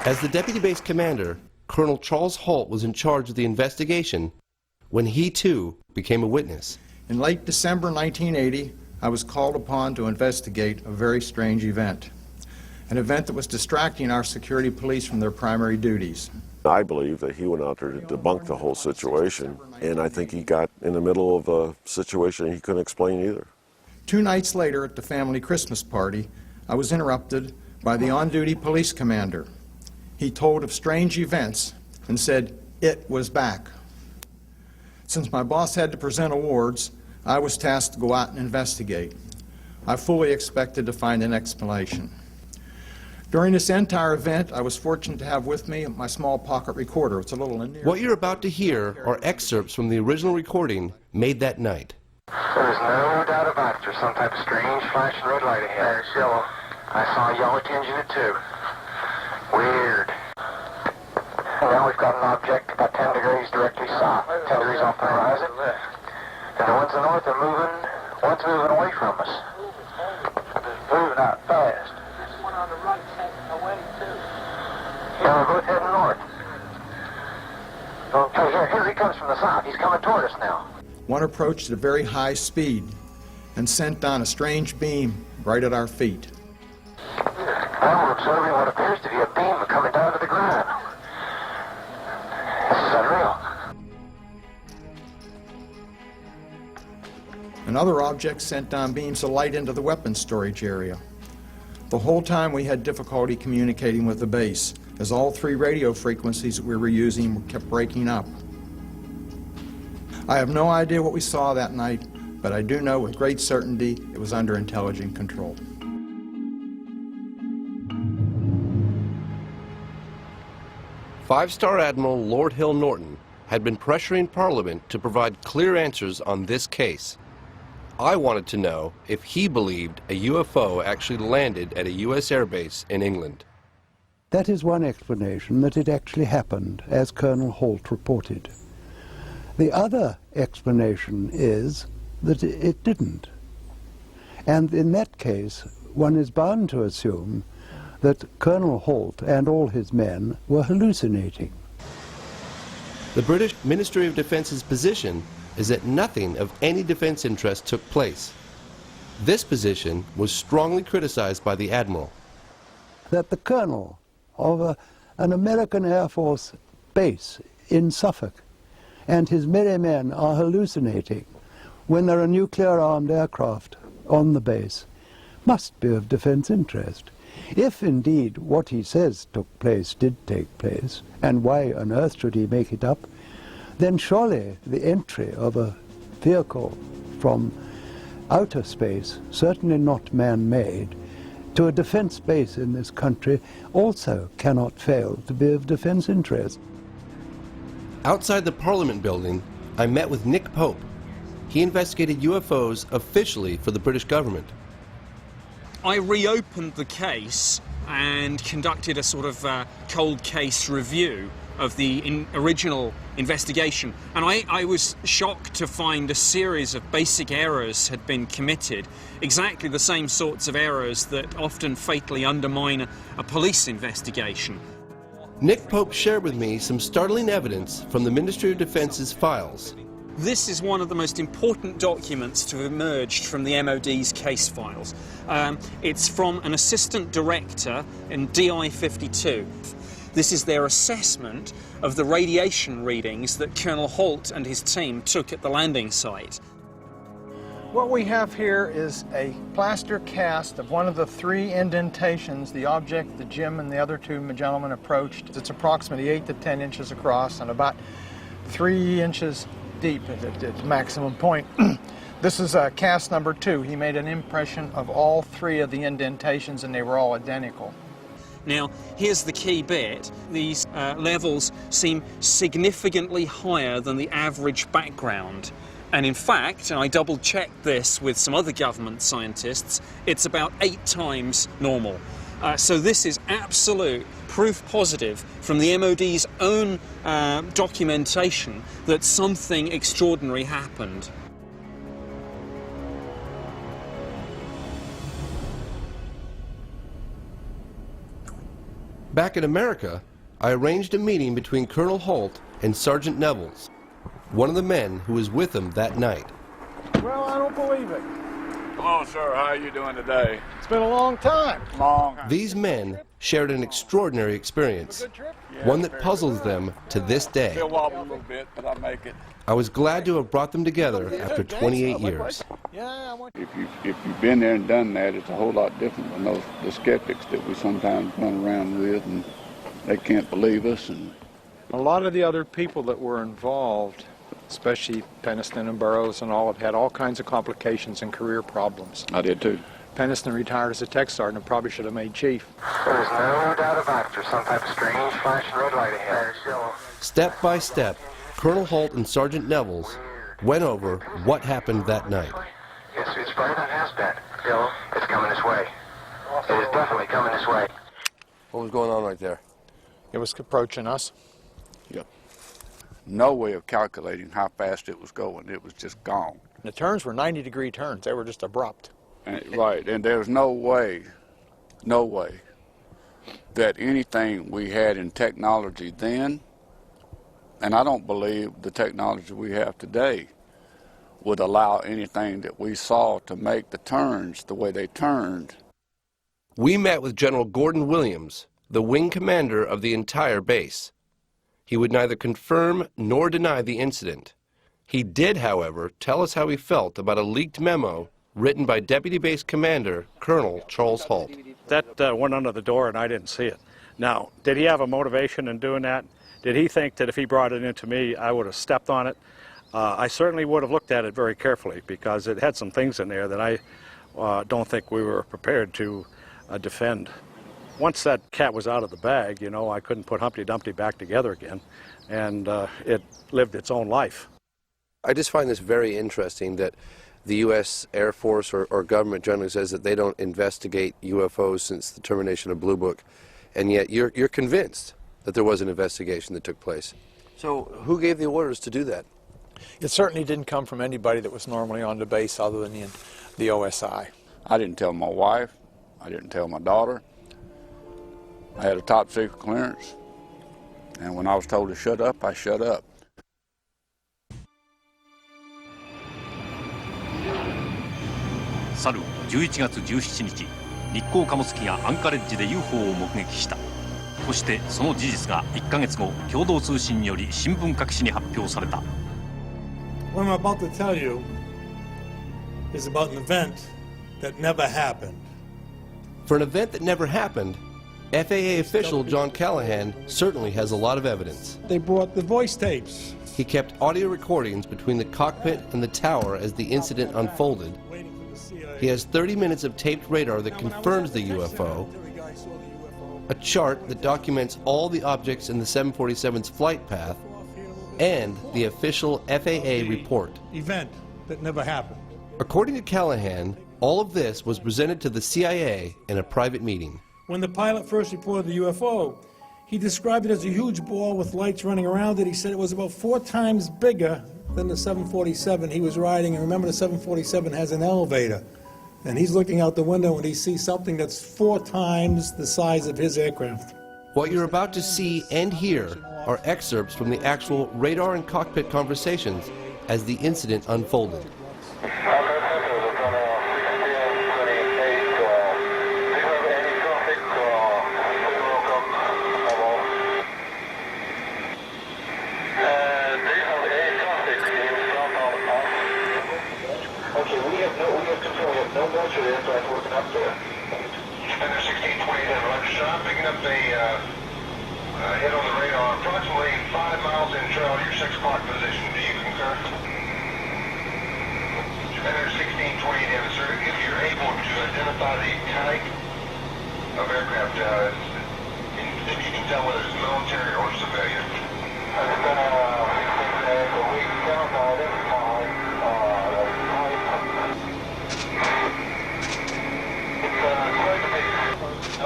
As the deputy base commander, Colonel Charles Holt was in charge of the investigation when he too became a witness. In late December 1980, I was called upon to investigate a very strange event. An event that was distracting our security police from their primary duties. I believe that he went out there to debunk the whole situation, and I think he got in the middle of a situation he couldn't explain either. 2 nights later at the family Christmas party, I was interrupted by the on-duty police commander. He told of strange events and said it was back. Since my boss had to present awards, I was tasked to go out and investigate. I fully expected to find an explanation. During this entire event, I was fortunate to have with me my small pocket recorder. It's a little in there. What you're about to hear are excerpts from the original recording made that night. There's no doubt about it. There's some type of strange flashing red light ahead. There's yellow. I saw a yellow tinge in it too. Weird. And now we've got an object about 10 degrees directly south, 10 degrees off the horizon. And the ones in the north are moving, one's moving away from us. Moving out fast. This one on the right's heading away too. Yeah, we're both heading north. Okay, here he comes from the south. He's coming toward us now. One approached at a very high speed and sent down a strange beam right at our feet. Now we're observing what appears to be a beam coming down to the ground. This is unreal. Another object sent down beams of light into the weapons storage area. The whole time we had difficulty communicating with the base, as all 3 radio frequencies that we were using kept breaking up. I have no idea what we saw that night, but I do know with great certainty it was under intelligent control. Five-star Admiral Lord Hill Norton had been pressuring Parliament to provide clear answers on this case. I wanted to know if he believed a UFO actually landed at a U.S. airbase in England. That is one explanation, that it actually happened, as Colonel Holt reported. The other explanation is that it didn't. And in that case, one is bound to assume that Colonel Holt and all his men were hallucinating. The British Ministry of Defence's position is that nothing of any defense interest took place. This position was strongly criticized by the Admiral. That the colonel of an American Air Force base in Suffolk and his merry men are hallucinating when there are nuclear-armed aircraft on the base must be of defense interest. If indeed what he says took place did take place, and why on earth should he make it up, then surely the entry of a vehicle from outer space, certainly not man-made, to a defense base in this country also cannot fail to be of defense interest. Outside the Parliament building, I met with Nick Pope. He investigated UFOs officially for the British government. I reopened the case and conducted a sort of cold case review of the original investigation, and I was shocked to find a series of basic errors had been committed, exactly the same sorts of errors that often fatally undermine a police investigation. Nick Pope shared with me some startling evidence from the Ministry of Defense's files. This is one of the most important documents to have emerged from the MOD's case files. It's from an assistant director in DI 52. This is their assessment of the radiation readings that Colonel Holt and his team took at the landing site. What we have here is a plaster cast of one of the 3 indentations the object that Jim and the other 2 gentlemen approached. It's approximately 8 to 10 inches across and about 3 inches deep at its maximum point. This is cast number 2. He made an impression of all 3 of the indentations and they were all identical. Now, here's the key bit. These levels seem significantly higher than the average background. And in fact, and I double-checked this with some other government scientists, it's about 8 times normal. So this is absolute proof positive from the MOD's own documentation that something extraordinary happened. Back in America, I arranged a meeting between Colonel Holt and Sergeant Nevels, one of the men who was with him that night. Well, I don't believe it. Hello, sir. How are you doing today? It's been a long time. These men shared an extraordinary experience, one that puzzles them to this day. Still wobble a little bit, but I make it. I was glad to have brought them together after 28 years. If you've been there and done that, it's a whole lot different than the skeptics that we sometimes run around with, and they can't believe us. And a lot of the other people that were involved, especially Peniston and Burroughs and all, have had all kinds of complications and career problems. I did too. Peniston retired as a tech sergeant and probably should have made chief. There's no doubt about it. There's some type of strange flashing red light ahead. Step by step, Colonel Holt and Sergeant Nevels went over what happened that night. Yes, it's brighter than it has been. Bill, it's coming this way. It is definitely coming this way. What was going on right there? It was approaching us. Yep. No way of calculating how fast it was going. It was just gone. The turns were 90-degree turns. They were just abrupt. Right, and there's no way that anything we had in technology then, and I don't believe the technology we have today, would allow anything that we saw to make the turns the way they turned. We met with General Gordon Williams, the wing commander of the entire base. He would neither confirm nor deny the incident. He did, however, tell us how he felt about a leaked memo written by Deputy Base Commander Colonel Charles Holt. That went under the door and I didn't see it. Now, did he have a motivation in doing that? Did he think that if he brought it into me, I would have stepped on it? I certainly would have looked at it very carefully because it had some things in there that I don't think we were prepared to defend. Once that cat was out of the bag, you know, I couldn't put Humpty Dumpty back together again, and it lived its own life. I just find this very interesting that the U.S. Air Force or government generally says that they don't investigate UFOs since the termination of Blue Book, and yet you're convinced that there was an investigation that took place. So who gave the orders to do that? It certainly didn't come from anybody that was normally on the base other than the OSI. I didn't tell my wife. I didn't tell my daughter. I had a top secret clearance, and when I was told to shut up, I shut up.去る11月17日、日航貨物機がアンカレッジで UFO を目撃した。そしてその事実が1ヶ月後、共同通信により新聞各紙に発表された。What I'm about to tell you is about an event that never happened. For an event that never happened, FAA official John Callahan certainly has a lot of evidence. They brought the voice tapes. He kept audio recordings between the cockpit and the tower as the incident unfolded, He has 30 minutes of taped radar that confirms the UFO, a chart that documents all the objects in the 747's flight path, and the official FAA report. Event that never happened. According to Callahan, all of this was presented to the CIA in a private meeting. When the pilot first reported the UFO, he described it as a huge ball with lights running around it. He said it was about 4 times bigger than the 747 he was riding. And remember, the 747 has an elevator. And he's looking out the window and he sees something that's 4 times the size of his aircraft. What you're about to see and hear are excerpts from the actual radar and cockpit conversations as the incident unfolded. Hit on the radar, approximately 5 miles in trail, your 6 o'clock position. Do you concur? Commander 1628, sir, if you're able to identify the type of aircraft, if you can tell whether it's military or civilian.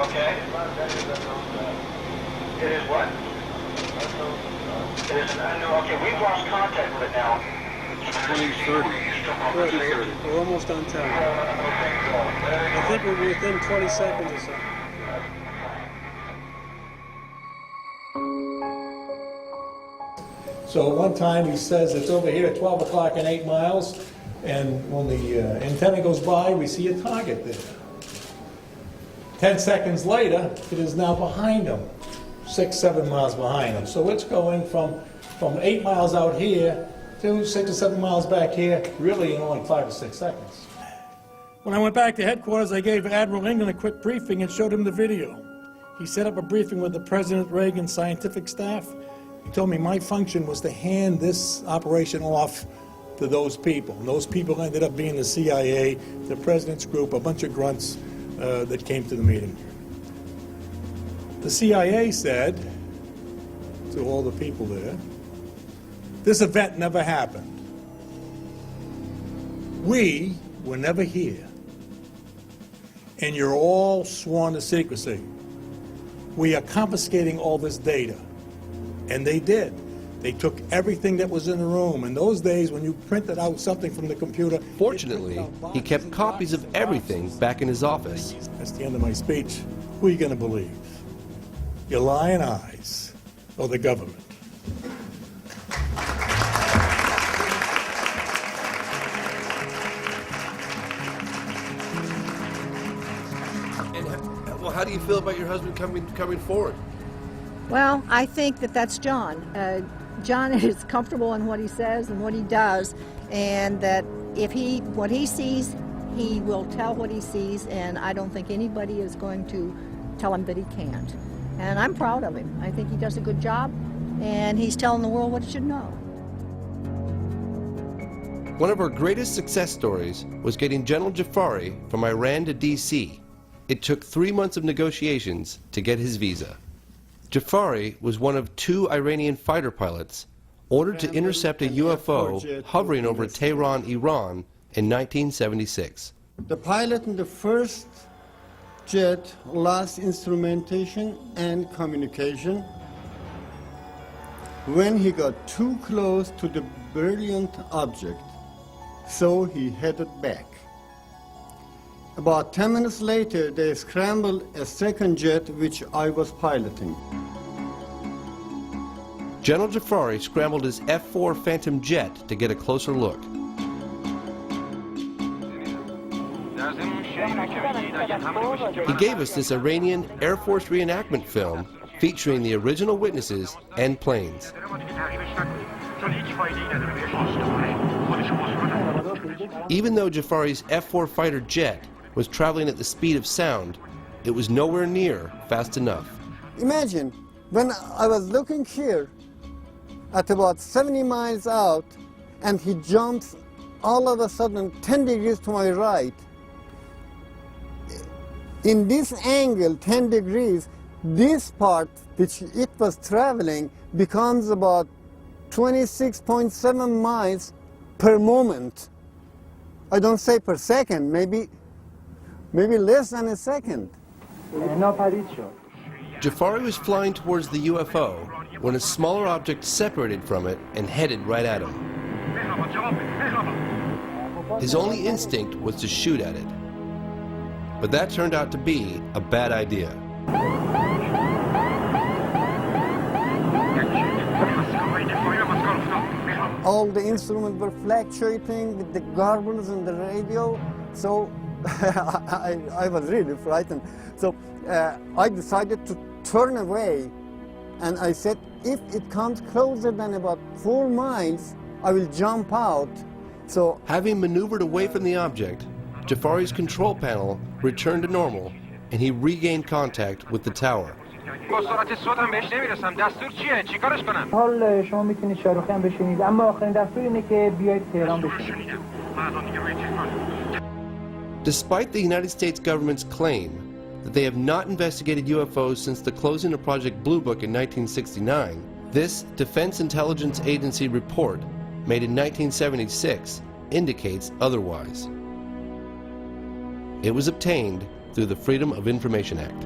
Okay. It is what? It is an unknown. Okay, we've lost contact with it now. 2030. We're almost on time. I think we're within 20 seconds or so. So one time he says it's over here at 12 o'clock and 8 miles, and when the antenna goes by, we see a target there. 10 seconds later, it is now behind him, 6, 7 miles behind him. So it's going from 8 miles out here to 6 or 7 miles back here, really in only 5 or 6 seconds. When I went back to headquarters, I gave Admiral England a quick briefing and showed him the video. He set up a briefing with the President Reagan's scientific staff. He told me my function was to hand this operation off to those people. And those people ended up being the CIA, the President's group, a bunch of grunts that came to the meeting. The CIA said to all the people there, this event never happened. We were never here. And you're all sworn to secrecy. We are confiscating all this data. And they did. They took everything that was in the room. In those days, when you printed out something from the computer... Fortunately, he kept copies of everything back in his office. That's the end of my speech. Who are you going to believe? Your lying eyes or the government? And, well, how do you feel about your husband coming forward? Well, I think that that's John. John is comfortable in what he says and what he does, and that if what he sees, he will tell what he sees, and I don't think anybody is going to tell him that he can't. And I'm proud of him. I think he does a good job, and he's telling the world what it should know. One of our greatest success stories was getting General Jafari from Iran to D.C. It took 3 months of negotiations to get his visa. Jafari was one of 2 Iranian fighter pilots ordered to intercept a UFO hovering over Tehran, Iran in 1976. The pilot in the first jet lost instrumentation and communication. When he got too close to the brilliant object, so he headed back. About 10 minutes later, they scrambled a second jet which I was piloting. General Jafari scrambled his F-4 Phantom jet to get a closer look. He gave us this Iranian Air Force reenactment film featuring the original witnesses and planes. Even though Jafari's F-4 fighter jet was traveling at the speed of sound, it was nowhere near fast enough. Imagine, when I was looking here at about 70 miles out, and he jumps all of a sudden 10 degrees to my right, In this angle, 10 degrees, this part which it was traveling becomes about 26.7 miles per moment. I don't say per second, maybe less than a second. Jafari was flying towards the UFO when a smaller object separated from it and headed right at him. His only instinct was to shoot at it. But that turned out to be a bad idea. All the instruments were fluctuating with the garblings and the radio, so I was really frightened. So I decided to turn away, and I said, if it comes closer than about 4 miles, I will jump out. So, having maneuvered away from the object, Jafari's control panel returned to normal, and he regained contact with the tower. Despite the United States government's claim that they have not investigated UFOs since the closing of Project Blue Book in 1969, this Defense Intelligence Agency report, made in 1976, indicates otherwise. It was obtained through the Freedom of Information Act.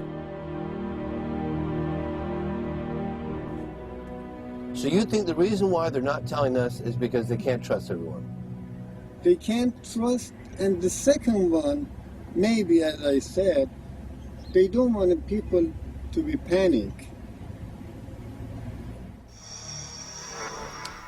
So you think the reason why they're not telling us is because they can't trust everyone? they can't trust. And the second one, maybe as I said, they don't want people to be panic.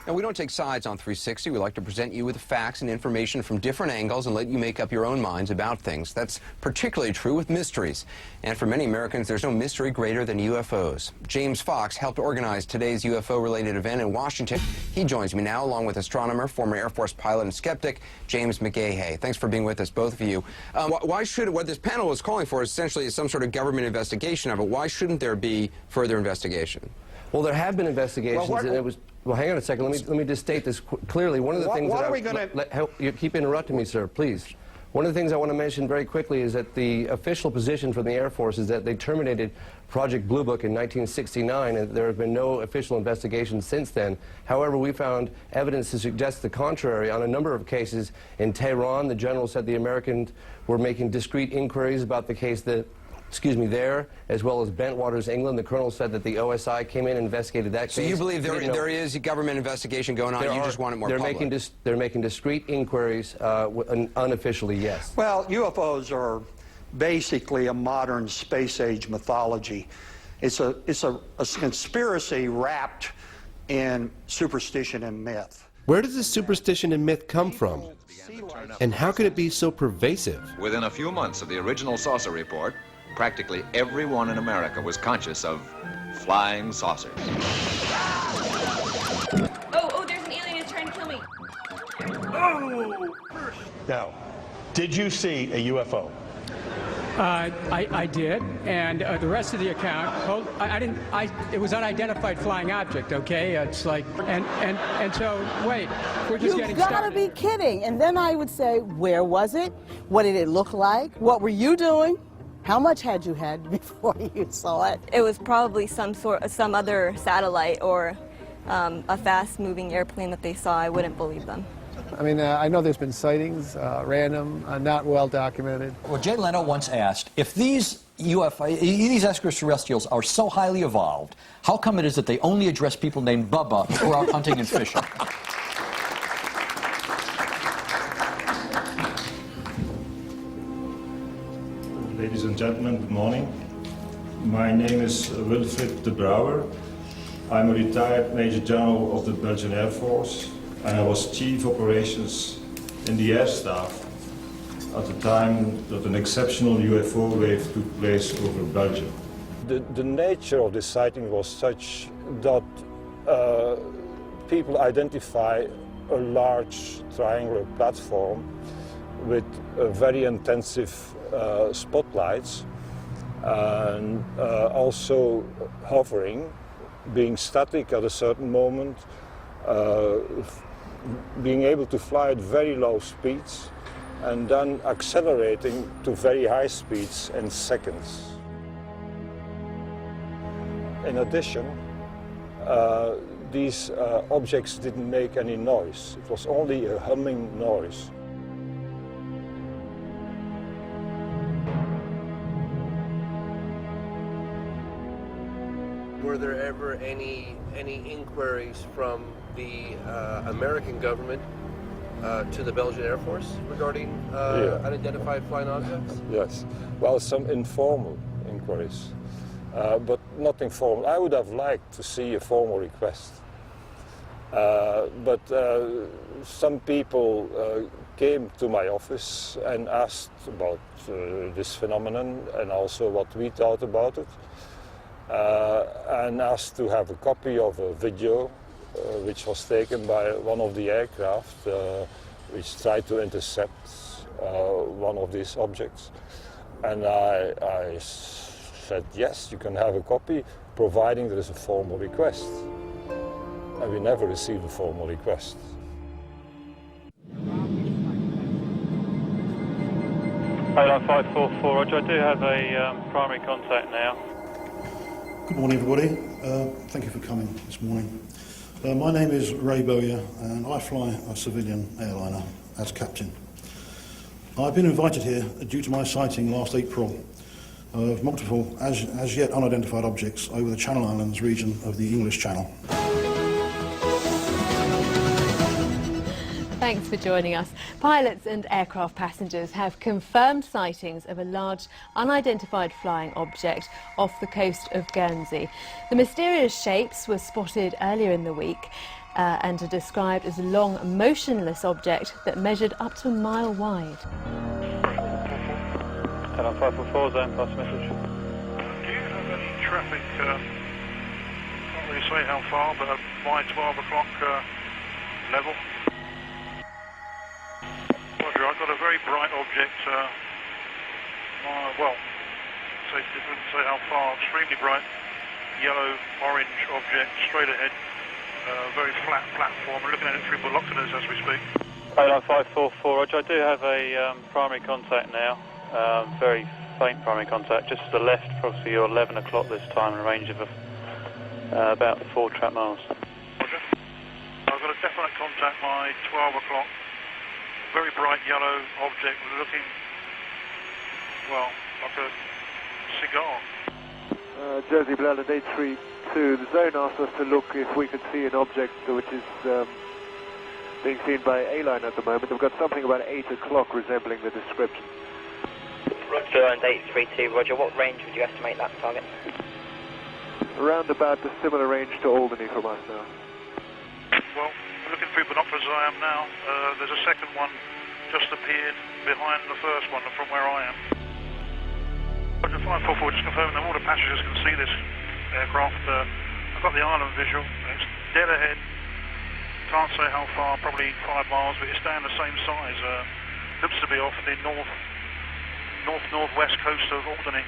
Now, we don't take sides on 360. We like to present you with facts and information from different angles and let you make up your own minds about things. That's particularly true with mysteries. And for many Americans, there's no mystery greater than UFOs. James Fox helped organize today's UFO-related event in Washington. He joins me now, along with astronomer, former Air Force pilot and skeptic, James McGahey. Thanks for being with us, both of you. Why should, what this panel is calling for essentially is some sort of government investigation of it. Why shouldn't there be further investigation? Well, there have been investigations, and it was... Well, hang on a second. Let me just state this clearly. One of the things you keep interrupting me, sir, please. One of the things I want to mention very quickly is that the official position from the Air Force is that they terminated Project Blue Book in 1969, and there have been no official investigations since then. However, we found evidence to suggest the contrary. On a number of cases in Tehran, the general said the Americans were making discreet inquiries about the case there, as well as Bentwaters, England. The colonel said that the OSI came in and investigated that case. So you believe there is a government investigation going on, you just want it more public? They're making discreet inquiries, unofficially, yes. Well, UFOs are basically a modern space-age mythology. It's a conspiracy wrapped in superstition and myth. Where does this superstition and myth come from? And how could it be so pervasive? Within a few months of the original saucer report, practically everyone in America was conscious of flying saucers. Oh, there's an alien who's trying to kill me. Oh! Now, did you see a UFO? I did, and the rest of the account, it was unidentified flying object, okay? It's like, and so, wait, we're just getting started. You've got to be kidding. And then I would say, where was it? What did it look like? What were you doing? How much had you had before you saw it? It was probably some other satellite or a fast-moving airplane that they saw. I wouldn't believe them. I mean, I know there's been sightings, random, not well documented. Well, Jay Leno once asked, if these extraterrestrials are so highly evolved, how come it is that they only address people named Bubba who are out hunting and fishing? Ladies and gentlemen, good morning. My name is Wilfried de Brouwer. I'm a retired Major General of the Belgian Air Force, and I was Chief Operations in the Air Staff at the time that an exceptional UFO wave took place over Belgium. The nature of this sighting was such that people identify a large triangular platform with very intensive spotlights and also hovering, being static at a certain moment, being able to fly at very low speeds and then accelerating to very high speeds in seconds. In addition, these objects didn't make any noise. It was only a humming noise. Were there ever any inquiries from the American government to the Belgian Air Force regarding unidentified flying objects? Yes. Well, some informal inquiries, but nothing formal. I would have liked to see a formal request. But some people came to my office and asked about this phenomenon and also what we thought about it. And asked to have a copy of a video which was taken by one of the aircraft which tried to intercept one of these objects. And I said, yes, you can have a copy, providing there is a formal request. And we never received a formal request. Airline 544, Roger, I do have a primary contact now. Good morning, everybody. Thank you for coming this morning. My name is Ray Bowyer, and I fly a civilian airliner as captain. I've been invited here due to my sighting last April of multiple as yet unidentified objects over the Channel Islands region of the English Channel. Thanks for joining us. Pilots and aircraft passengers have confirmed sightings of a large unidentified flying object off the coast of Guernsey. The mysterious shapes were spotted earlier in the week and are described as a long, motionless object that measured up to a mile wide. Airline 544, zone pass message. Do you have any traffic, can't really say how far, but by 12 o'clock level? Roger, I've got a very bright object, well, it wouldn't say how far, extremely bright, yellow-orange object, straight ahead, very flat platform. We're looking at it through binoculars as we speak. Airline 544, Roger, I do have a primary contact now, very faint primary contact, just to the left, approximately 11 o'clock this time, in a range of about 4 trap miles. Roger. I've got a definite contact by 12 o'clock. Very bright yellow object looking, well, like a cigar. Jersey Bladland 832, the zone asked us to look if we could see an object which is being seen by A-Line at the moment. We've got something about 8 o'clock resembling the description. Roger, and 832, Roger, what range would you estimate that target? Around about the similar range to Albany from us now. Well, looking through binoculars as I am now, there's a second one just appeared behind the first one from where I am. Roger 544, just confirming that all the passengers can see this aircraft. I've got the island visual, it's dead ahead, can't say how far, probably 5 miles, but it's staying the same size. Looks to be off the north-northwest coast of Albany.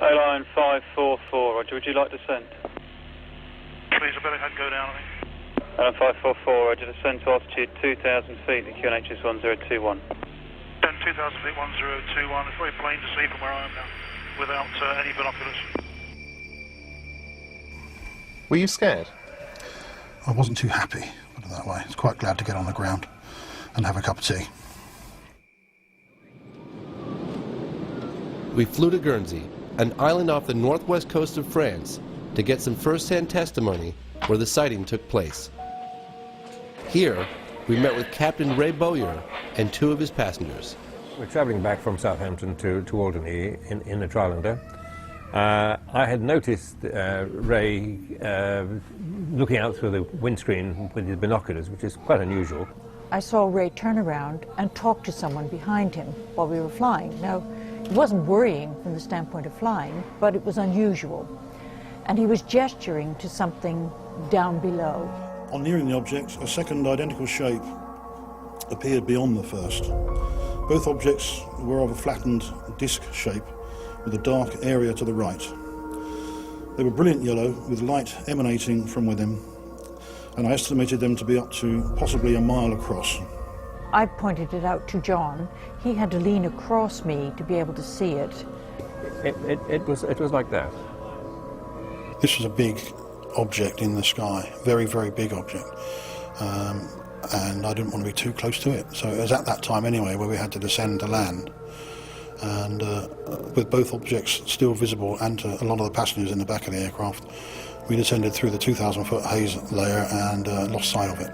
Airline 544, Roger, would you like to descent? Please, I better go down, I think. Airline 544, Roger, descend to altitude 2,000 feet, the QNH is 1021. 2,000 feet, 1021. It's very plain to see from where I am now, without any binoculars. Were you scared? I wasn't too happy, put it that way. I was quite glad to get on the ground and have a cup of tea. We flew to Guernsey, an island off the northwest coast of France, to get some first-hand testimony where the sighting took place. Here, we met with Captain Ray Bowyer and 2 of his passengers. We're travelling back from Southampton to Albany in the Triglander. I had noticed Ray looking out through the windscreen with his binoculars, which is quite unusual. I saw Ray turn around and talk to someone behind him while we were flying. Now, it wasn't worrying from the standpoint of flying, but it was unusual. And he was gesturing to something down below. On nearing the object, a second identical shape appeared beyond the first. Both objects were of a flattened disc shape with a dark area to the right. They were brilliant yellow with light emanating from within, and I estimated them to be up to possibly a mile across. I pointed it out to John. He had to lean across me to be able to see it. It was like that. This was a big object in the sky, very, very big object. And I didn't want to be too close to it. So it was at that time anyway where we had to descend to land. And with both objects still visible and to a lot of the passengers in the back of the aircraft, we descended through the 2,000-foot haze layer and lost sight of it.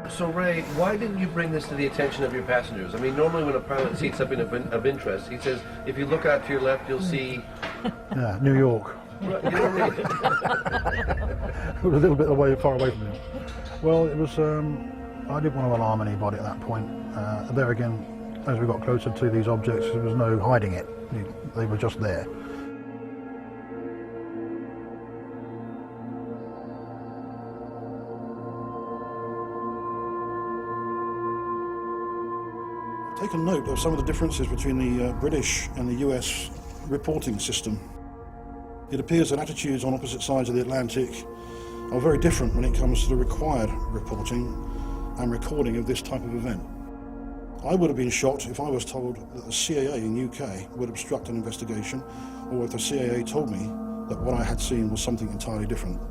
So Ray, why didn't you bring this to the attention of your passengers? I mean, normally when a pilot sees something of interest, he says, if you look out to your left, you'll see... Yeah, New York. Right, you know what I mean? It was a little bit far away from it. Well, it was, I didn't want to alarm anybody at that point. There again, as we got closer to these objects, there was no hiding it. They were just there. Take a note of some of the differences between the British and the US reporting system. It appears that attitudes on opposite sides of the Atlantic are very different when it comes to the required reporting and recording of this type of event. I would have been shocked if I was told that the CAA in UK would obstruct an investigation, or if the CAA told me that what I had seen was something entirely different.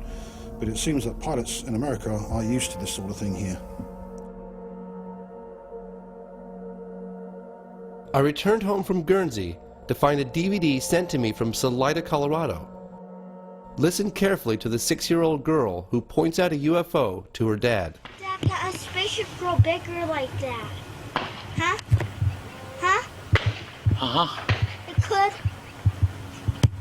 But it seems that pilots in America are used to this sort of thing here. I returned home from Guernsey to find a DVD sent to me from Salida, Colorado. Listen carefully to the 6-year-old girl who points out a UFO to her dad. Dad, can a spaceship grow bigger like that? Huh? Huh? Uh-huh. It could.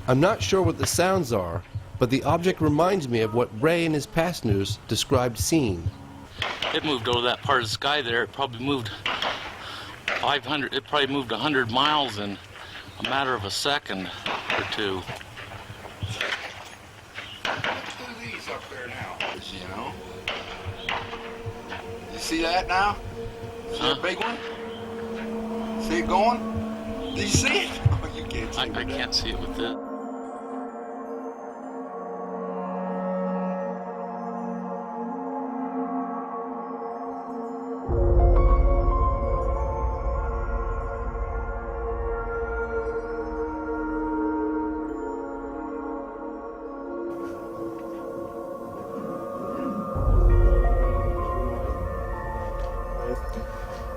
I'm not sure what the sounds are, but the object reminds me of what Ray and his passengers described seeing. It moved over that part of the sky there. It probably moved 500, it probably moved 100 miles in a matter of a second or two. These up there now, you know. You see that now? See that big one? See it going? Do you see it? Oh, you can't see it. I can't see it with this.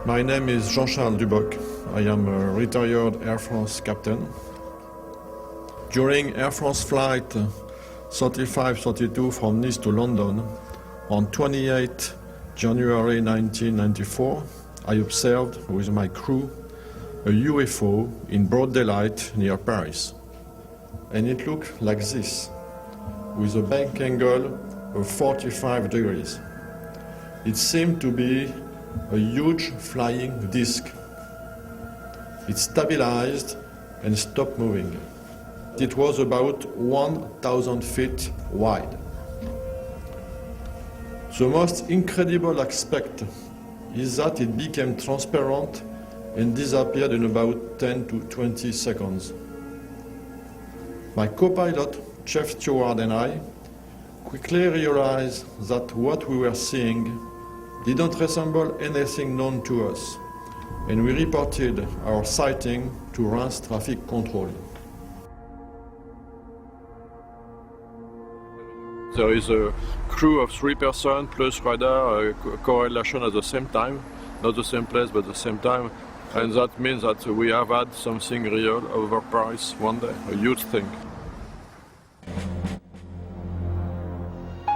My name is Jean-Charles Duboc. I am a retired Air France captain. During Air France flight 3532 from Nice to London on 28 January 1994, I observed with my crew a UFO in broad daylight near Paris. And it looked like this, with a bank angle of 45 degrees. It seemed to be a huge flying disc. It stabilized and stopped moving. It was about 1,000 feet wide. The most incredible aspect is that it became transparent and disappeared in about 10 to 20 seconds. My co-pilot, Chief Steward, and I quickly realized that what we were seeing didn't resemble anything known to us, and we reported our sighting to Reims Traffic Control. There is a crew of 3 persons plus radar correlation at the same time, not the same place but the same time, and that means that we have had something real over Paris one day, a huge thing.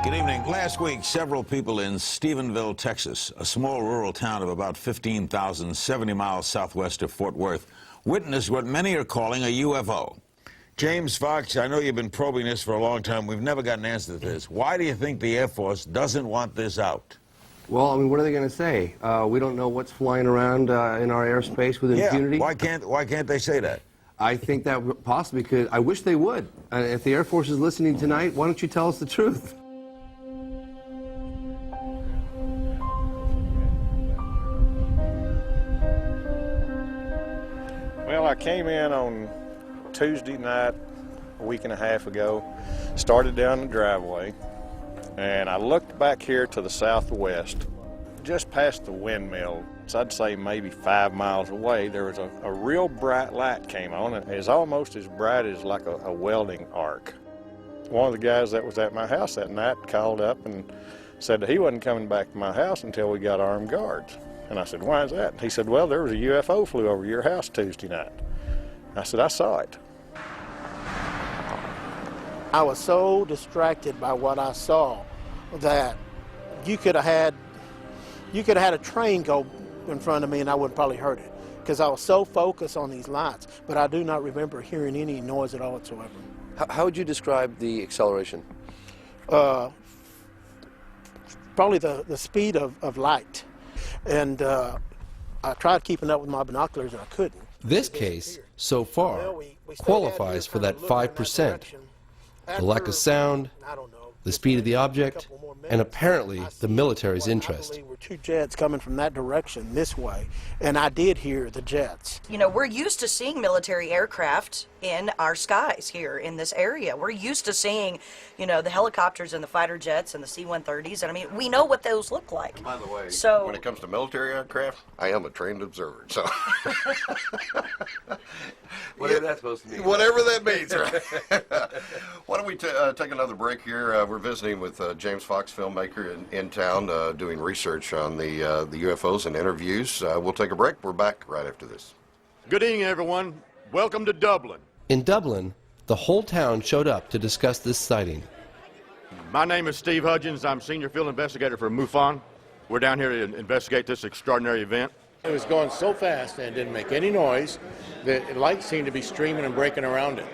Good evening. Last week, several people in Stephenville, Texas, a small rural town of about 15,000, 70 miles southwest of Fort Worth, witnessed what many are calling a UFO. James Fox, I know you've been probing this for a long time. We've never got an answer to this. Why do you think the Air Force doesn't want this out? Well, I mean, what are they going to say? We don't know what's flying around in our airspace with impunity? Why can't they say that? I think that possibly could. I wish they would. If the Air Force is listening tonight, why don't you tell us the truth? Well, I came in on Tuesday night a week and a half ago, started down the driveway, and I looked back here to the southwest, just past the windmill, so I'd say maybe 5 miles away, there was a real bright light came on. It was almost as bright as like a welding arc. One of the guys that was at my house that night called up and said that he wasn't coming back to my house until we got armed guards. And I said, why is that? He said, well, there was a UFO flew over your house Tuesday night. I said, I saw it. I was so distracted by what I saw that you could have had a train go in front of me and I wouldn't probably heard it, because I was so focused on these lights. But I do not remember hearing any noise at all whatsoever. How would you describe the acceleration? Probably the speed of light. And I tried keeping up with my binoculars and I couldn't. This case, so far, qualifies for that 5%. The lack of sound, the speed of the object, and apparently the military's interest. There were two jets coming from that direction this way, and I did hear the jets. You know, we're used to seeing military aircraft in our skies here in this area. We're used to seeing, you know, the helicopters and the fighter jets and the C-130s, and I mean, we know what those look like. By the way, so, when it comes to military aircraft, I am a trained observer, so. Whatever that's supposed to mean. Whatever that means, right? Why don't we take another break here? We're visiting with James Fox, filmmaker in town, doing research on the UFOs and interviews. We'll take a break. We're back right after this. Good evening, everyone. Welcome to Dublin. In Dublin, the whole town showed up to discuss this sighting. My name is Steve Hudgens. I'm senior field investigator for MUFON. We're down here to investigate this extraordinary event. It was going so fast and it didn't make any noise that lights seemed to be streaming and breaking around it.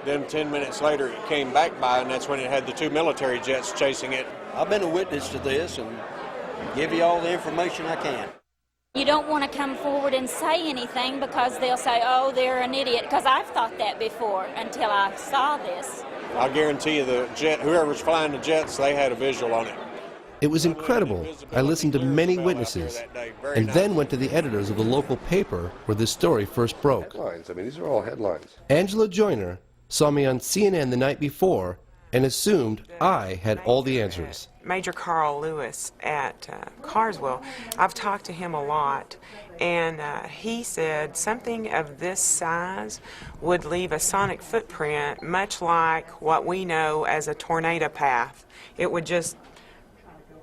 Then 10 minutes later it came back by, and that's when it had the two military jets chasing it. I've been a witness to this and give you all the information I can. You don't want to come forward and say anything because they'll say, oh, they're an idiot, because I've thought that before until I saw this. I guarantee you the jet, whoever's flying the jets, they had a visual on it. It was incredible. I listened to many witnesses and then went to the editors of the local paper where this story first broke. Headlines. I mean, these are all headlines. Angela Joyner saw me on CNN the night before and assumed I had all the answers. Major Carl Lewis at Carswell, I've talked to him a lot, and he said something of this size would leave a sonic footprint much like what we know as a tornado path. It would just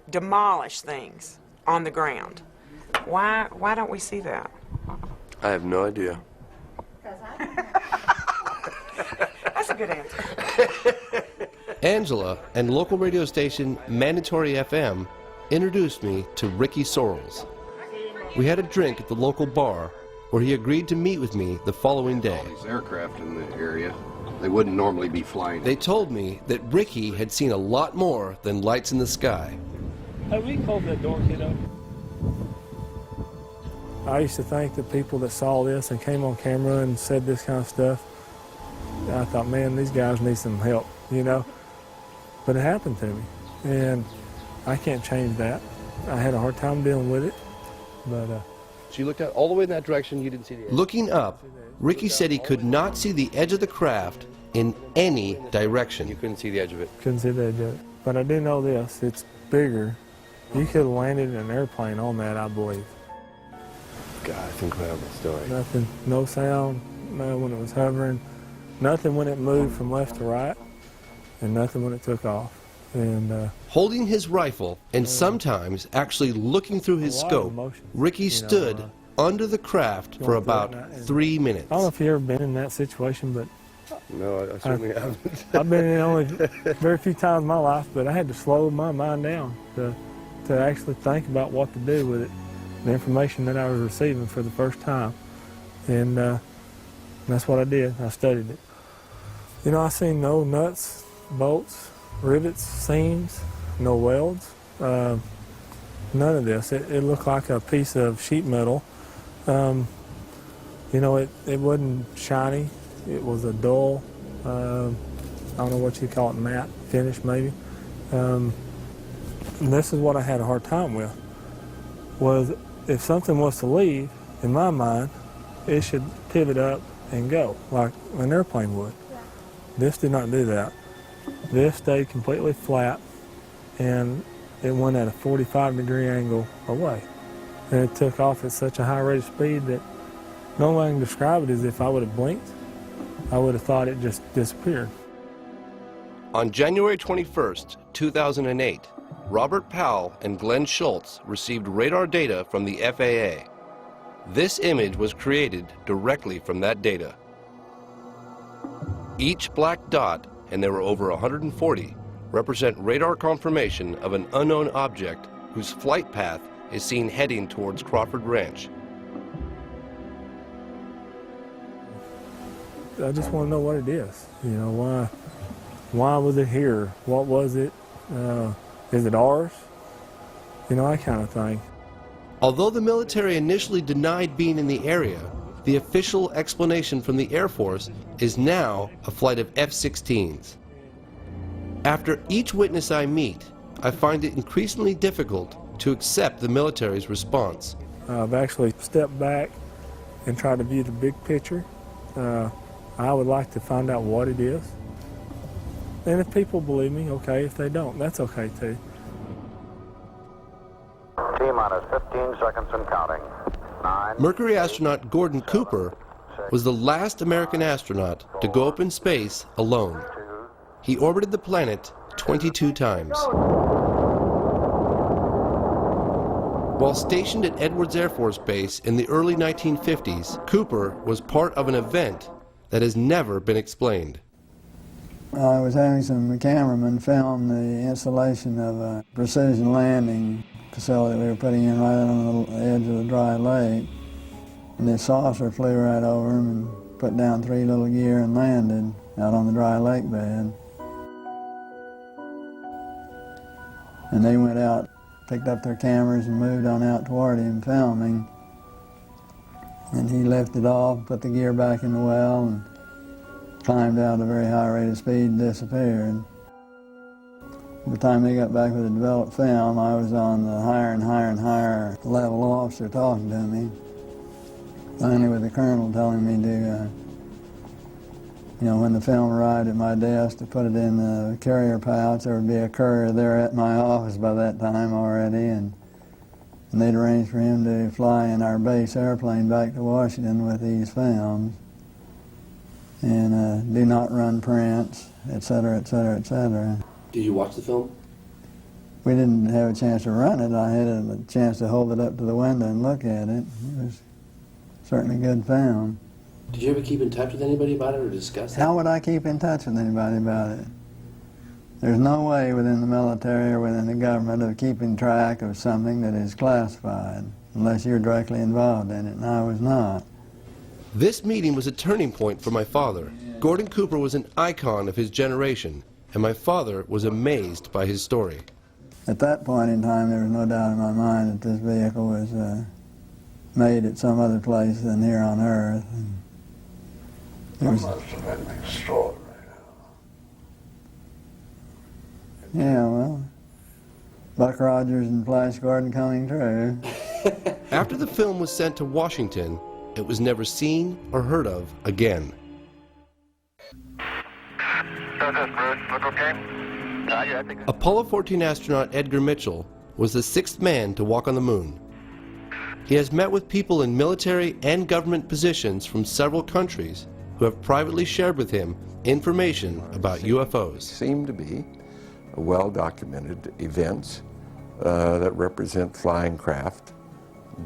demolish things on the ground. Why don't we see that? I have no idea. That's a good answer. Angela and local radio station Mandatory FM introduced me to Ricky Sorrells. We had a drink at the local bar where he agreed to meet with me the following day. All these aircraft in the area, they wouldn't normally be flying. They told me that Ricky had seen a lot more than lights in the sky. Have we called that door, kiddo? I used to think that people that saw this and came on camera and said this kind of stuff, I thought, man, these guys need some help, you know? But it happened to me, and I can't change that. I had a hard time dealing with it, but... So you looked out all the way in that direction, you didn't see the edge? Looking up, Ricky said he could not see the edge of the craft in any direction. You couldn't see the edge of it? Couldn't see the edge of it. But I do know this, it's bigger. You could have landed an airplane on that, I believe. God, it's an incredible story. Nothing, no sound, no when it was hovering, nothing when it moved from left to right, and nothing when it took off. And holding his rifle and sometimes actually looking through his scope, Ricky stood under the craft for about 3 minutes. I don't know if you've ever been in that situation, but no, I certainly haven't. I've been in it only very few times in my life, but I had to slow my mind down to actually think about what to do with it, the information that I was receiving for the first time. And that's what I did. I studied it. You know, I seen no nuts, bolts, rivets, seams, no welds, none of this. It looked like a piece of sheet metal. You know, it wasn't shiny. It was a dull, I don't know what you call it, matte finish maybe. And this is what I had a hard time with, was if something was to leave, in my mind, it should pivot up and go, like an airplane would. This did not do that. This stayed completely flat, and it went at a 45-degree angle away. And it took off at such a high rate of speed that no way I can describe it as if I would have blinked. I would have thought it just disappeared. On January 21st, 2008, Robert Powell and Glenn Schultz received radar data from the FAA. This image was created directly from that data. Each black dot, and there were over 140, represent radar confirmation of an unknown object whose flight path is seen heading towards Crawford Ranch. I just want to know what it is. You know, why was it here? What was it? Is it ours? You know, that kind of thing. Although the military initially denied being in the area, the official explanation from the Air Force is now a flight of F-16s. After each witness I meet, I find it increasingly difficult to accept the military's response. I've actually stepped back and tried to view the big picture. I would like to find out what it is. And if people believe me, okay. If they don't, that's okay too. T-minus 15 seconds and counting. 9. Mercury astronaut Gordon Cooper was the last American astronaut to go up in space alone. He orbited the planet 22 times. While stationed at Edwards Air Force Base in the early 1950s, Cooper was part of an event that has never been explained. I was having some cameramen film the installation of a precision landing facility we were putting in right on the edge of the dry lake. And this saucer flew right over them and put down 3 little gear and landed out on the dry lake bed. And they went out, picked up their cameras and moved on out toward him filming. And he lifted off, put the gear back in the well, and climbed out at a very high rate of speed and disappeared. By the time they got back with the developed film, I was on the higher and higher and higher level officer talking to me. Finally with the colonel telling me to, when the film arrived at my desk, to put it in the carrier pouch. There would be a courier there at my office by that time already, and they'd arranged for him to fly in our base airplane back to Washington with these films, and do not run prints, etc., etc., etc. Did you watch the film? We didn't have a chance to run it. I had a chance to hold it up to the window and look at it. It was certainly good film. Did you ever keep in touch with anybody about it or discuss it? How would I keep in touch with anybody about it? There's no way within the military or within the government of keeping track of something that is classified unless you're directly involved in it, and I was not. This meeting was a turning point for my father. Gordon Cooper was an icon of his generation, and my father was amazed by his story. At that point in time, there was no doubt in my mind that this vehicle was made at some other place than here on Earth. It was, must have been extraordinary. Yeah, well, Buck Rogers and Flash Gordon coming true. After the film was sent to Washington, it was never seen or heard of again. Apollo 14 astronaut Edgar Mitchell was the 6th man to walk on the moon. He has met with people in military and government positions from several countries who have privately shared with him information about UFOs. Seem to be well-documented events that represent flying craft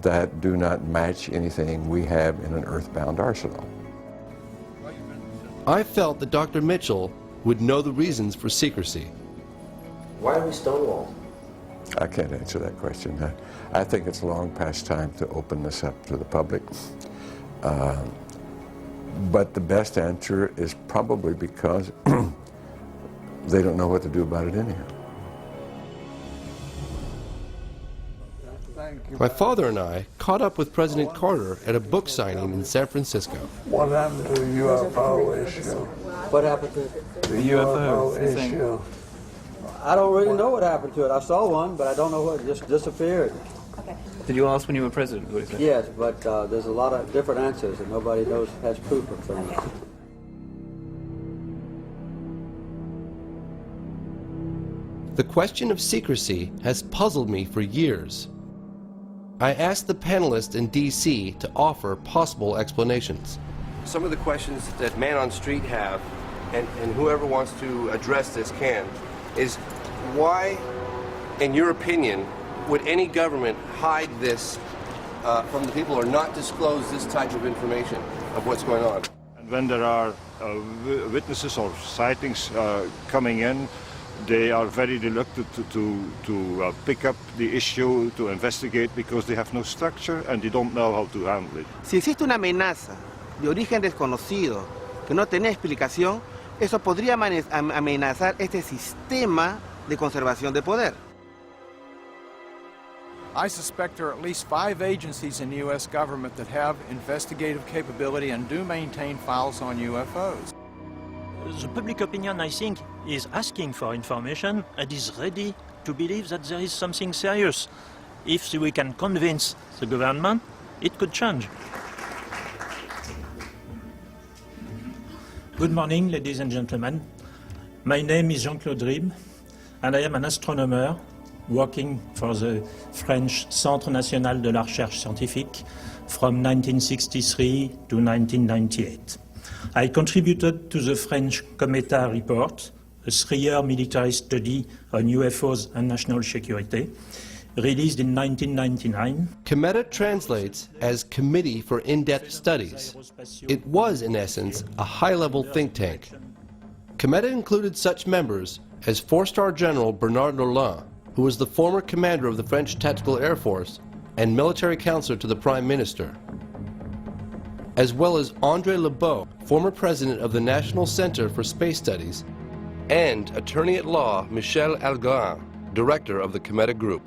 that do not match anything we have in an earthbound arsenal. I felt that Dr. Mitchell would know the reasons for secrecy. Why are we stonewalled? I can't answer that question. I think it's long past time to open this up to the public. But the best answer is probably because they don't know what to do about it anyhow. My father and I caught up with President Carter at a book signing in San Francisco. What happened to the UFO issue? What happened to The UFO issue. I don't really know what happened to it. I saw one, but I don't know what. It just disappeared. Did you ask when you were president? What is it? Yes, but there's a lot of different answers, and nobody has proof of things. The question of secrecy has puzzled me for years. I asked the panelists in D.C. to offer possible explanations. Some of the questions that Man on Street have, and whoever wants to address this can, is why, in your opinion, would any government hide this from the people or not disclose this type of information of what's going on? And when there are witnesses or sightings coming in, they are very reluctant to pick up the issue, to investigate, because they have no structure and they don't know how to handle it. Si existe una amenaza de origen desconocido que no tiene explicación, eso podría amenazar este sistema de conservación de poder. I suspect there are at least 5 agencies in the U.S. government that have investigative capability and do maintain files on UFOs. The public opinion, I think, is asking for information and is ready to believe that there is something serious. If we can convince the government, it could change. Good morning, ladies and gentlemen. My name is Jean-Claude Ribes, and I am an astronomer working for the French Centre National de la Recherche Scientifique from 1963 to 1998. I contributed to the French Cometa report, a 3-year military study on UFOs and national security, released in 1999. Cometa translates as Committee for In-Depth Studies. It was, in essence, a high-level think tank. Cometa included such members as 4-star General Bernard Laurent, who was the former commander of the French Tactical Air Force and military counselor to the Prime Minister, as well as André Lebeau, former president of the National Center for Space Studies, and attorney-at-law Michel Algarin, director of the Cometa Group.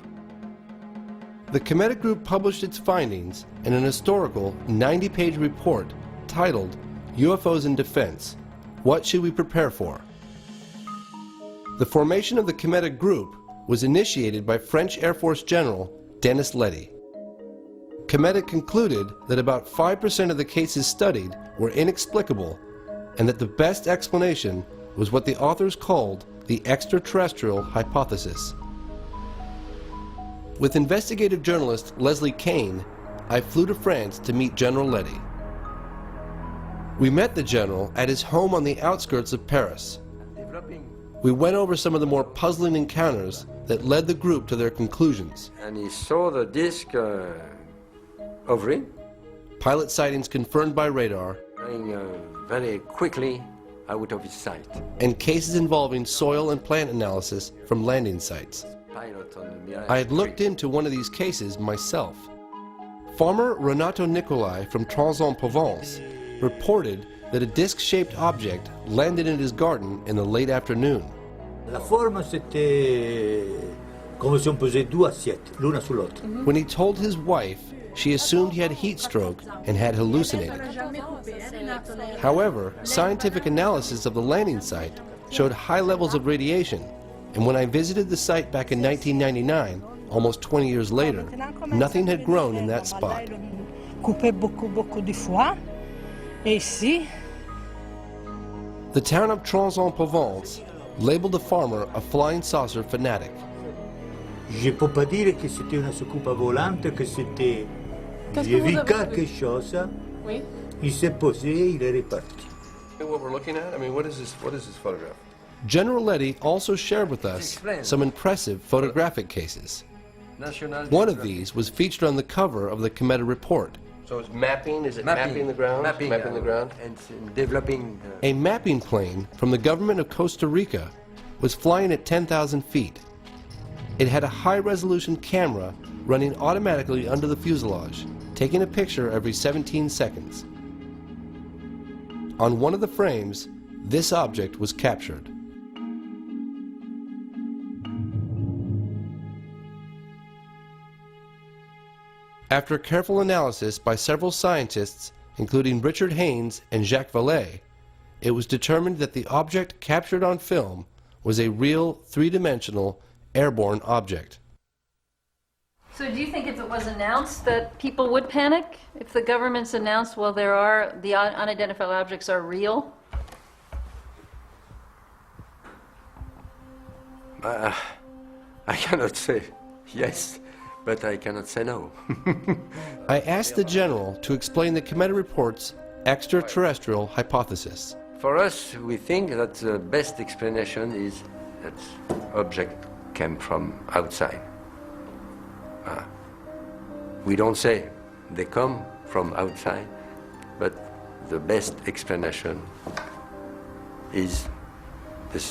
The Cometa Group published its findings in an historical 90-page report titled UFOs in Defense: What Should We Prepare For? The formation of the Cometa Group was initiated by French Air Force General Denis Letty. Cometa concluded that about 5% of the cases studied were inexplicable and that the best explanation was what the authors called the extraterrestrial hypothesis. With investigative journalist Leslie Kane, I flew to France to meet General Letty. We met the general at his home on the outskirts of Paris. We went over some of the more puzzling encounters that led the group to their conclusions. And he saw the disc hovering. Pilot sightings confirmed by radar. Going very quickly out of his sight. And cases involving soil and plant analysis from landing sites. I had looked into one of these cases myself. Farmer Renato Nicolai from Trans-en-Provence reported that a disc-shaped object landed in his garden in the late afternoon. La forme, c'était comme si on posait 2 assiettes, l'une sur l'autre. When he told his wife, she assumed he had heat stroke and had hallucinated. However, scientific analysis of the landing site showed high levels of radiation, and when I visited the site back in 1999, almost 20 years later, nothing had grown in that spot. The town of Trans-en-Provence labeled the farmer a flying saucer fanatic. Je peux pas dire que c'était une soucoupe volante, que c'était... J'ai vu quelque chose, oui. Il s'est posé, il est reparti. What we're looking at? I mean, what is this photograph? General Letty also shared with us some impressive photographic cases. One of these was featured on the cover of the Cometa report. So it's mapping, is it mapping the ground? Mapping the ground. And developing... A mapping plane from the government of Costa Rica was flying at 10,000 feet. It had a high-resolution camera running automatically under the fuselage, taking a picture every 17 seconds. On one of the frames, this object was captured. After careful analysis by several scientists, including Richard Haynes and Jacques Vallée, it was determined that the object captured on film was a real three-dimensional airborne object. So do you think if it was announced that people would panic? If the government's announced, well, the unidentified objects are real? I cannot say yes, but I cannot say no. I asked the general to explain the committee report's extraterrestrial hypothesis. For us, we think that the best explanation is that object came from outside. We don't say they come from outside, but the best explanation is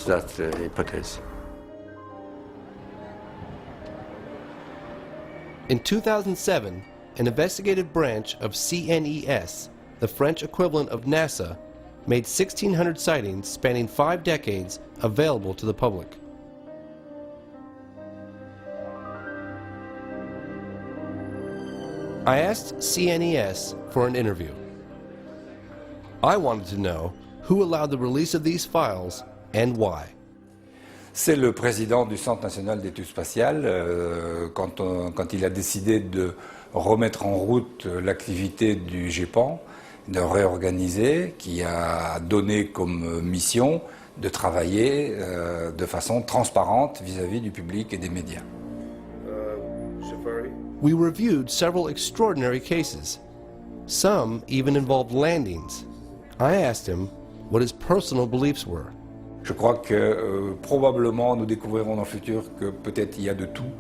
that hypothesis. In 2007, an investigative branch of CNES, the French equivalent of NASA, made 1,600 sightings spanning 5 decades available to the public. I asked CNES for an interview. I wanted to know who allowed the release of these files and why. C'est le président du Centre national d'études spatiales, quand il a décidé de remettre en route l'activité du GEPAN, de réorganiser, qui a donné comme mission de travailler de façon transparente vis-à-vis du public et des médias. We reviewed several extraordinary cases. Some even involved landings. I asked him what his personal beliefs were. Je crois que probablement nous découvrirons dans le futur que peut-être il y a de tout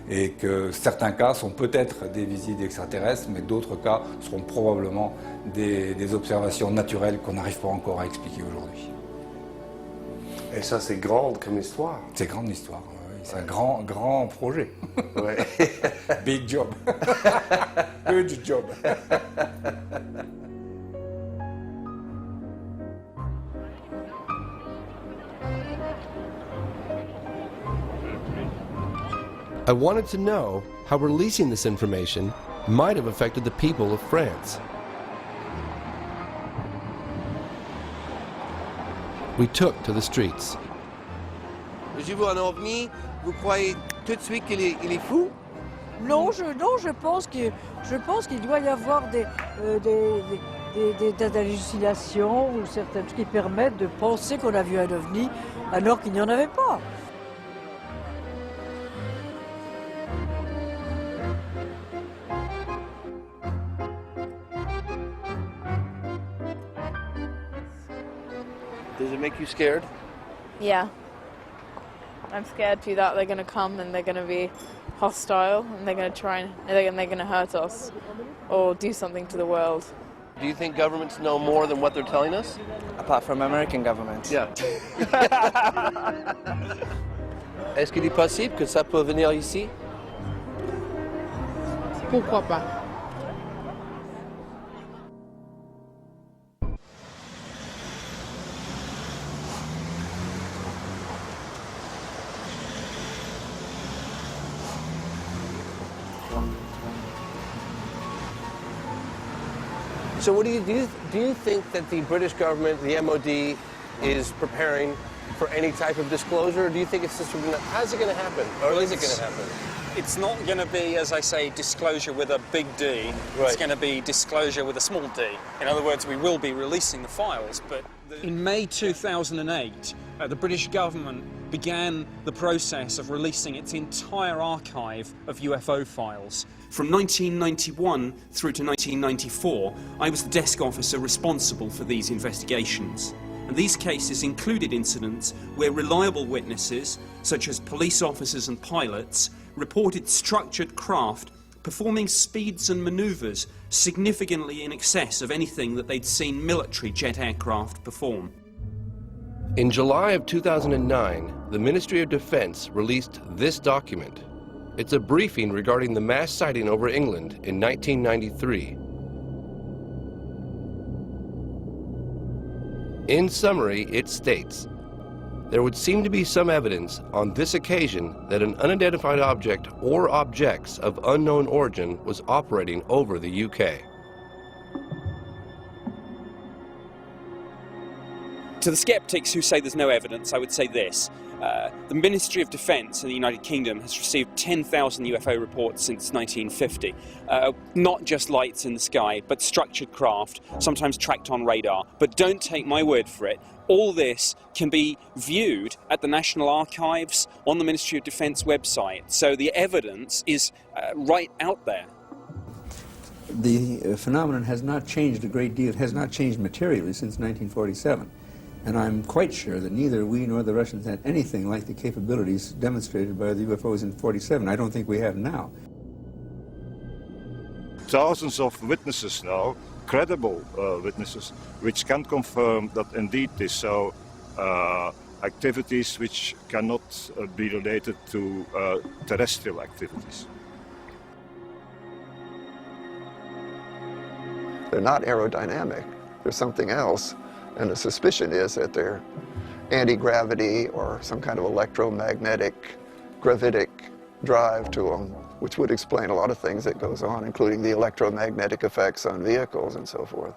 et que certains cas sont peut-être des visites extraterrestres, mais d'autres cas seront probablement des observations naturelles qu'on n'arrive pas encore à expliquer aujourd'hui. Et ça, c'est grande comme histoire. C'est grande histoire, oui. C'est un grand projet. Ouais. Big job. Good job. I wanted to know how releasing this information might have affected the people of France. We took to the streets. J'ai vu un ovni, vous croyez tout de suite qu'il est fou? Non, je pense qu'il doit y avoir des hallucinations ou certaines choses qui permettent de penser qu'on a vu un ovni alors qu'il n'y en avait pas. Does it make you scared? Yeah. I'm scared too that they're going to come and they're going to be hostile and they're going to try and they're going to hurt us or do something to the world. Do you think governments know more than what they're telling us? Apart from American governments. Yeah. Est-ce qu'il est possible que ça peut venir ici? Pourquoi pas? So what do you think that the British government, the MOD, is preparing for any type of disclosure? Or do you think it's just how's it going to happen? Or is it going to happen? It's not going to be, as I say, disclosure with a big D. Right. It's going to be disclosure with a small d. In other words, we will be releasing the files, but... In May 2008, the British government began the process of releasing its entire archive of UFO files. From 1991 through to 1994, I was the desk officer responsible for these investigations. And these cases included incidents where reliable witnesses, such as police officers and pilots, reported structured craft performing speeds and maneuvers significantly in excess of anything that they'd seen military jet aircraft perform. In July of 2009, the Ministry of Defense released this document. It's a briefing regarding the mass sighting over England in 1993. In summary, it states, there would seem to be some evidence on this occasion that an unidentified object or objects of unknown origin was operating over the UK. To the skeptics who say there's no evidence, I would say this. The Ministry of Defence in the United Kingdom has received 10,000 UFO reports since 1950. Not just lights in the sky, but structured craft, sometimes tracked on radar. But don't take my word for it. All this can be viewed at the National Archives on the Ministry of Defence website. So the evidence is right out there. The phenomenon has not changed a great deal. It has not changed materially since 1947. And I'm quite sure that neither we nor the Russians had anything like the capabilities demonstrated by the UFOs in 47. I don't think we have now. Thousands of witnesses now, credible witnesses, which can confirm that indeed they saw activities which cannot be related to terrestrial activities. They're not aerodynamic. There's something else, and the suspicion is that they're anti-gravity or some kind of electromagnetic gravitic drive to them, which would explain a lot of things that goes on, including the electromagnetic effects on vehicles and so forth.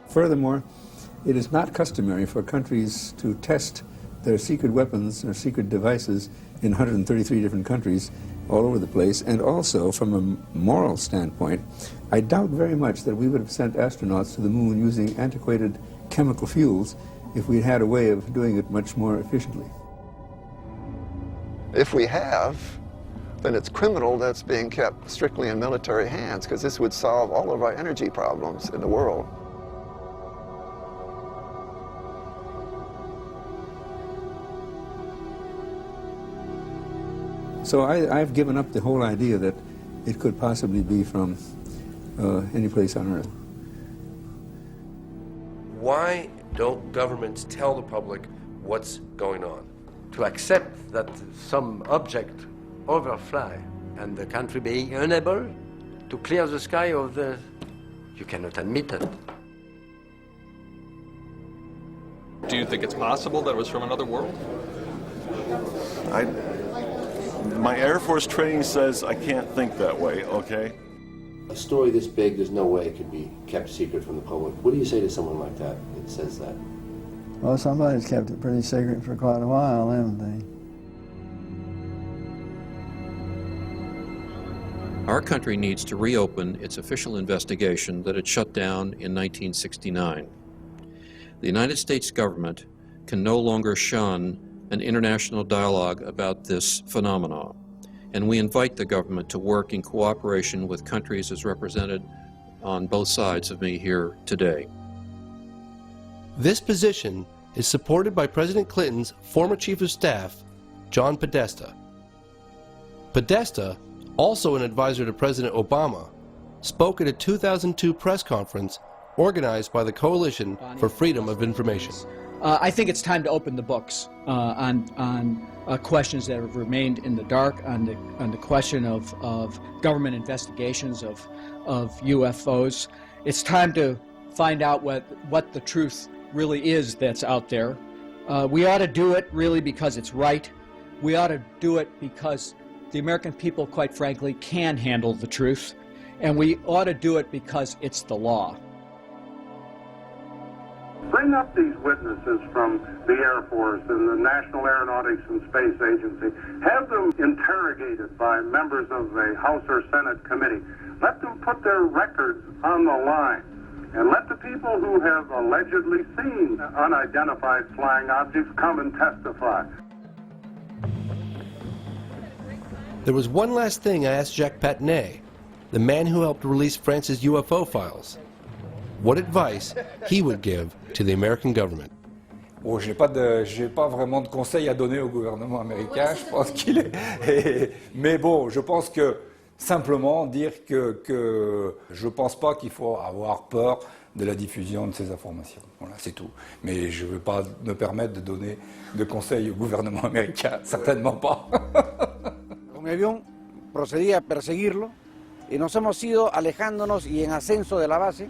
Furthermore, it is not customary for countries to test their secret weapons or secret devices in 133 different countries all over the place. And also, from a moral standpoint, I doubt very much that we would have sent astronauts to the moon using antiquated chemical fuels if we'd had a way of doing it much more efficiently. If we have, then it's criminal that's being kept strictly in military hands, because this would solve all of our energy problems in the world. So I've given up the whole idea that it could possibly be from any place on Earth. Why don't governments tell the public what's going on? To accept that some object overfly and the country being unable to clear the sky of the... You cannot admit it. Do you think it's possible that it was from another world? My Air Force training says I can't think that way, okay? A story this big, there's no way it could be kept secret from the public. What do you say to someone like that that says that? Well, somebody's kept it pretty secret for quite a while, haven't they? Our country needs to reopen its official investigation that it shut down in 1969. The United States government can no longer shun an international dialogue about this phenomenon, and we invite the government to work in cooperation with countries as represented on both sides of me here today. This position is supported by President Clinton's former Chief of Staff, John Podesta. Podesta, also an advisor to President Obama, spoke at a 2002 press conference organized by the Coalition for Freedom of Information. I think it's time to open the books on questions that have remained in the dark, on the question of government investigations of UFOs. It's time to find out what the truth really is that's out there. We ought to do it really because it's right. We ought to do it because the American people, quite frankly, can handle the truth. And we ought to do it because it's the law. Bring up these witnesses from the Air Force and the National Aeronautics and Space Agency. Have them interrogated by members of the House or Senate committee. Let them put their records on the line. And let the people who have allegedly seen unidentified flying objects come and testify. There was one last thing I asked Jacques Patinet, the man who helped release France's UFO files, what advice he would give to the American government. Bon, j'ai pas vraiment de conseils à donner au gouvernement américain. Je pense qu'il est. Mais bon, je pense que simplement dire que je pense pas qu'il faut avoir peur de la diffusion de ces informations. Voilà, c'est tout. Mais je ne veux pas me permettre de donner de conseils au gouvernement américain, certainement pas. Con el avión procedí a perseguirlo y nos hemos ido alejándonos y en ascenso de la base.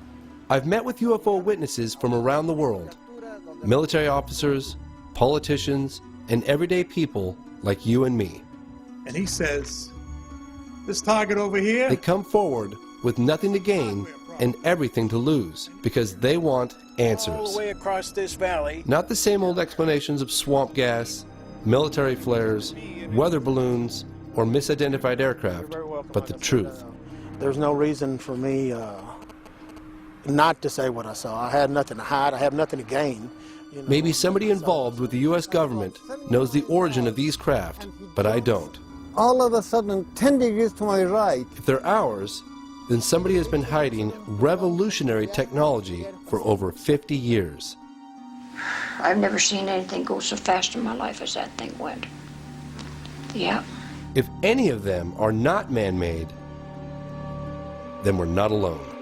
I've met with UFO witnesses from around the world, military officers, politicians, and everyday people like you and me. And he says, this target over here. They come forward with nothing to gain and everything to lose because they want answers. All the way across this valley. Not the same old explanations of swamp gas, military flares, weather balloons, or misidentified aircraft, but the truth. There's no reason for me not to say what I saw. I had nothing to hide. I have nothing to gain. You know. Maybe somebody involved with the U.S. government knows the origin of these craft, but I don't. All of a sudden, 10 degrees to my right. If they're ours, then somebody has been hiding revolutionary technology for over 50 years. I've never seen anything go so fast in my life as that thing went. Yeah. If any of them are not man-made, then we're not alone.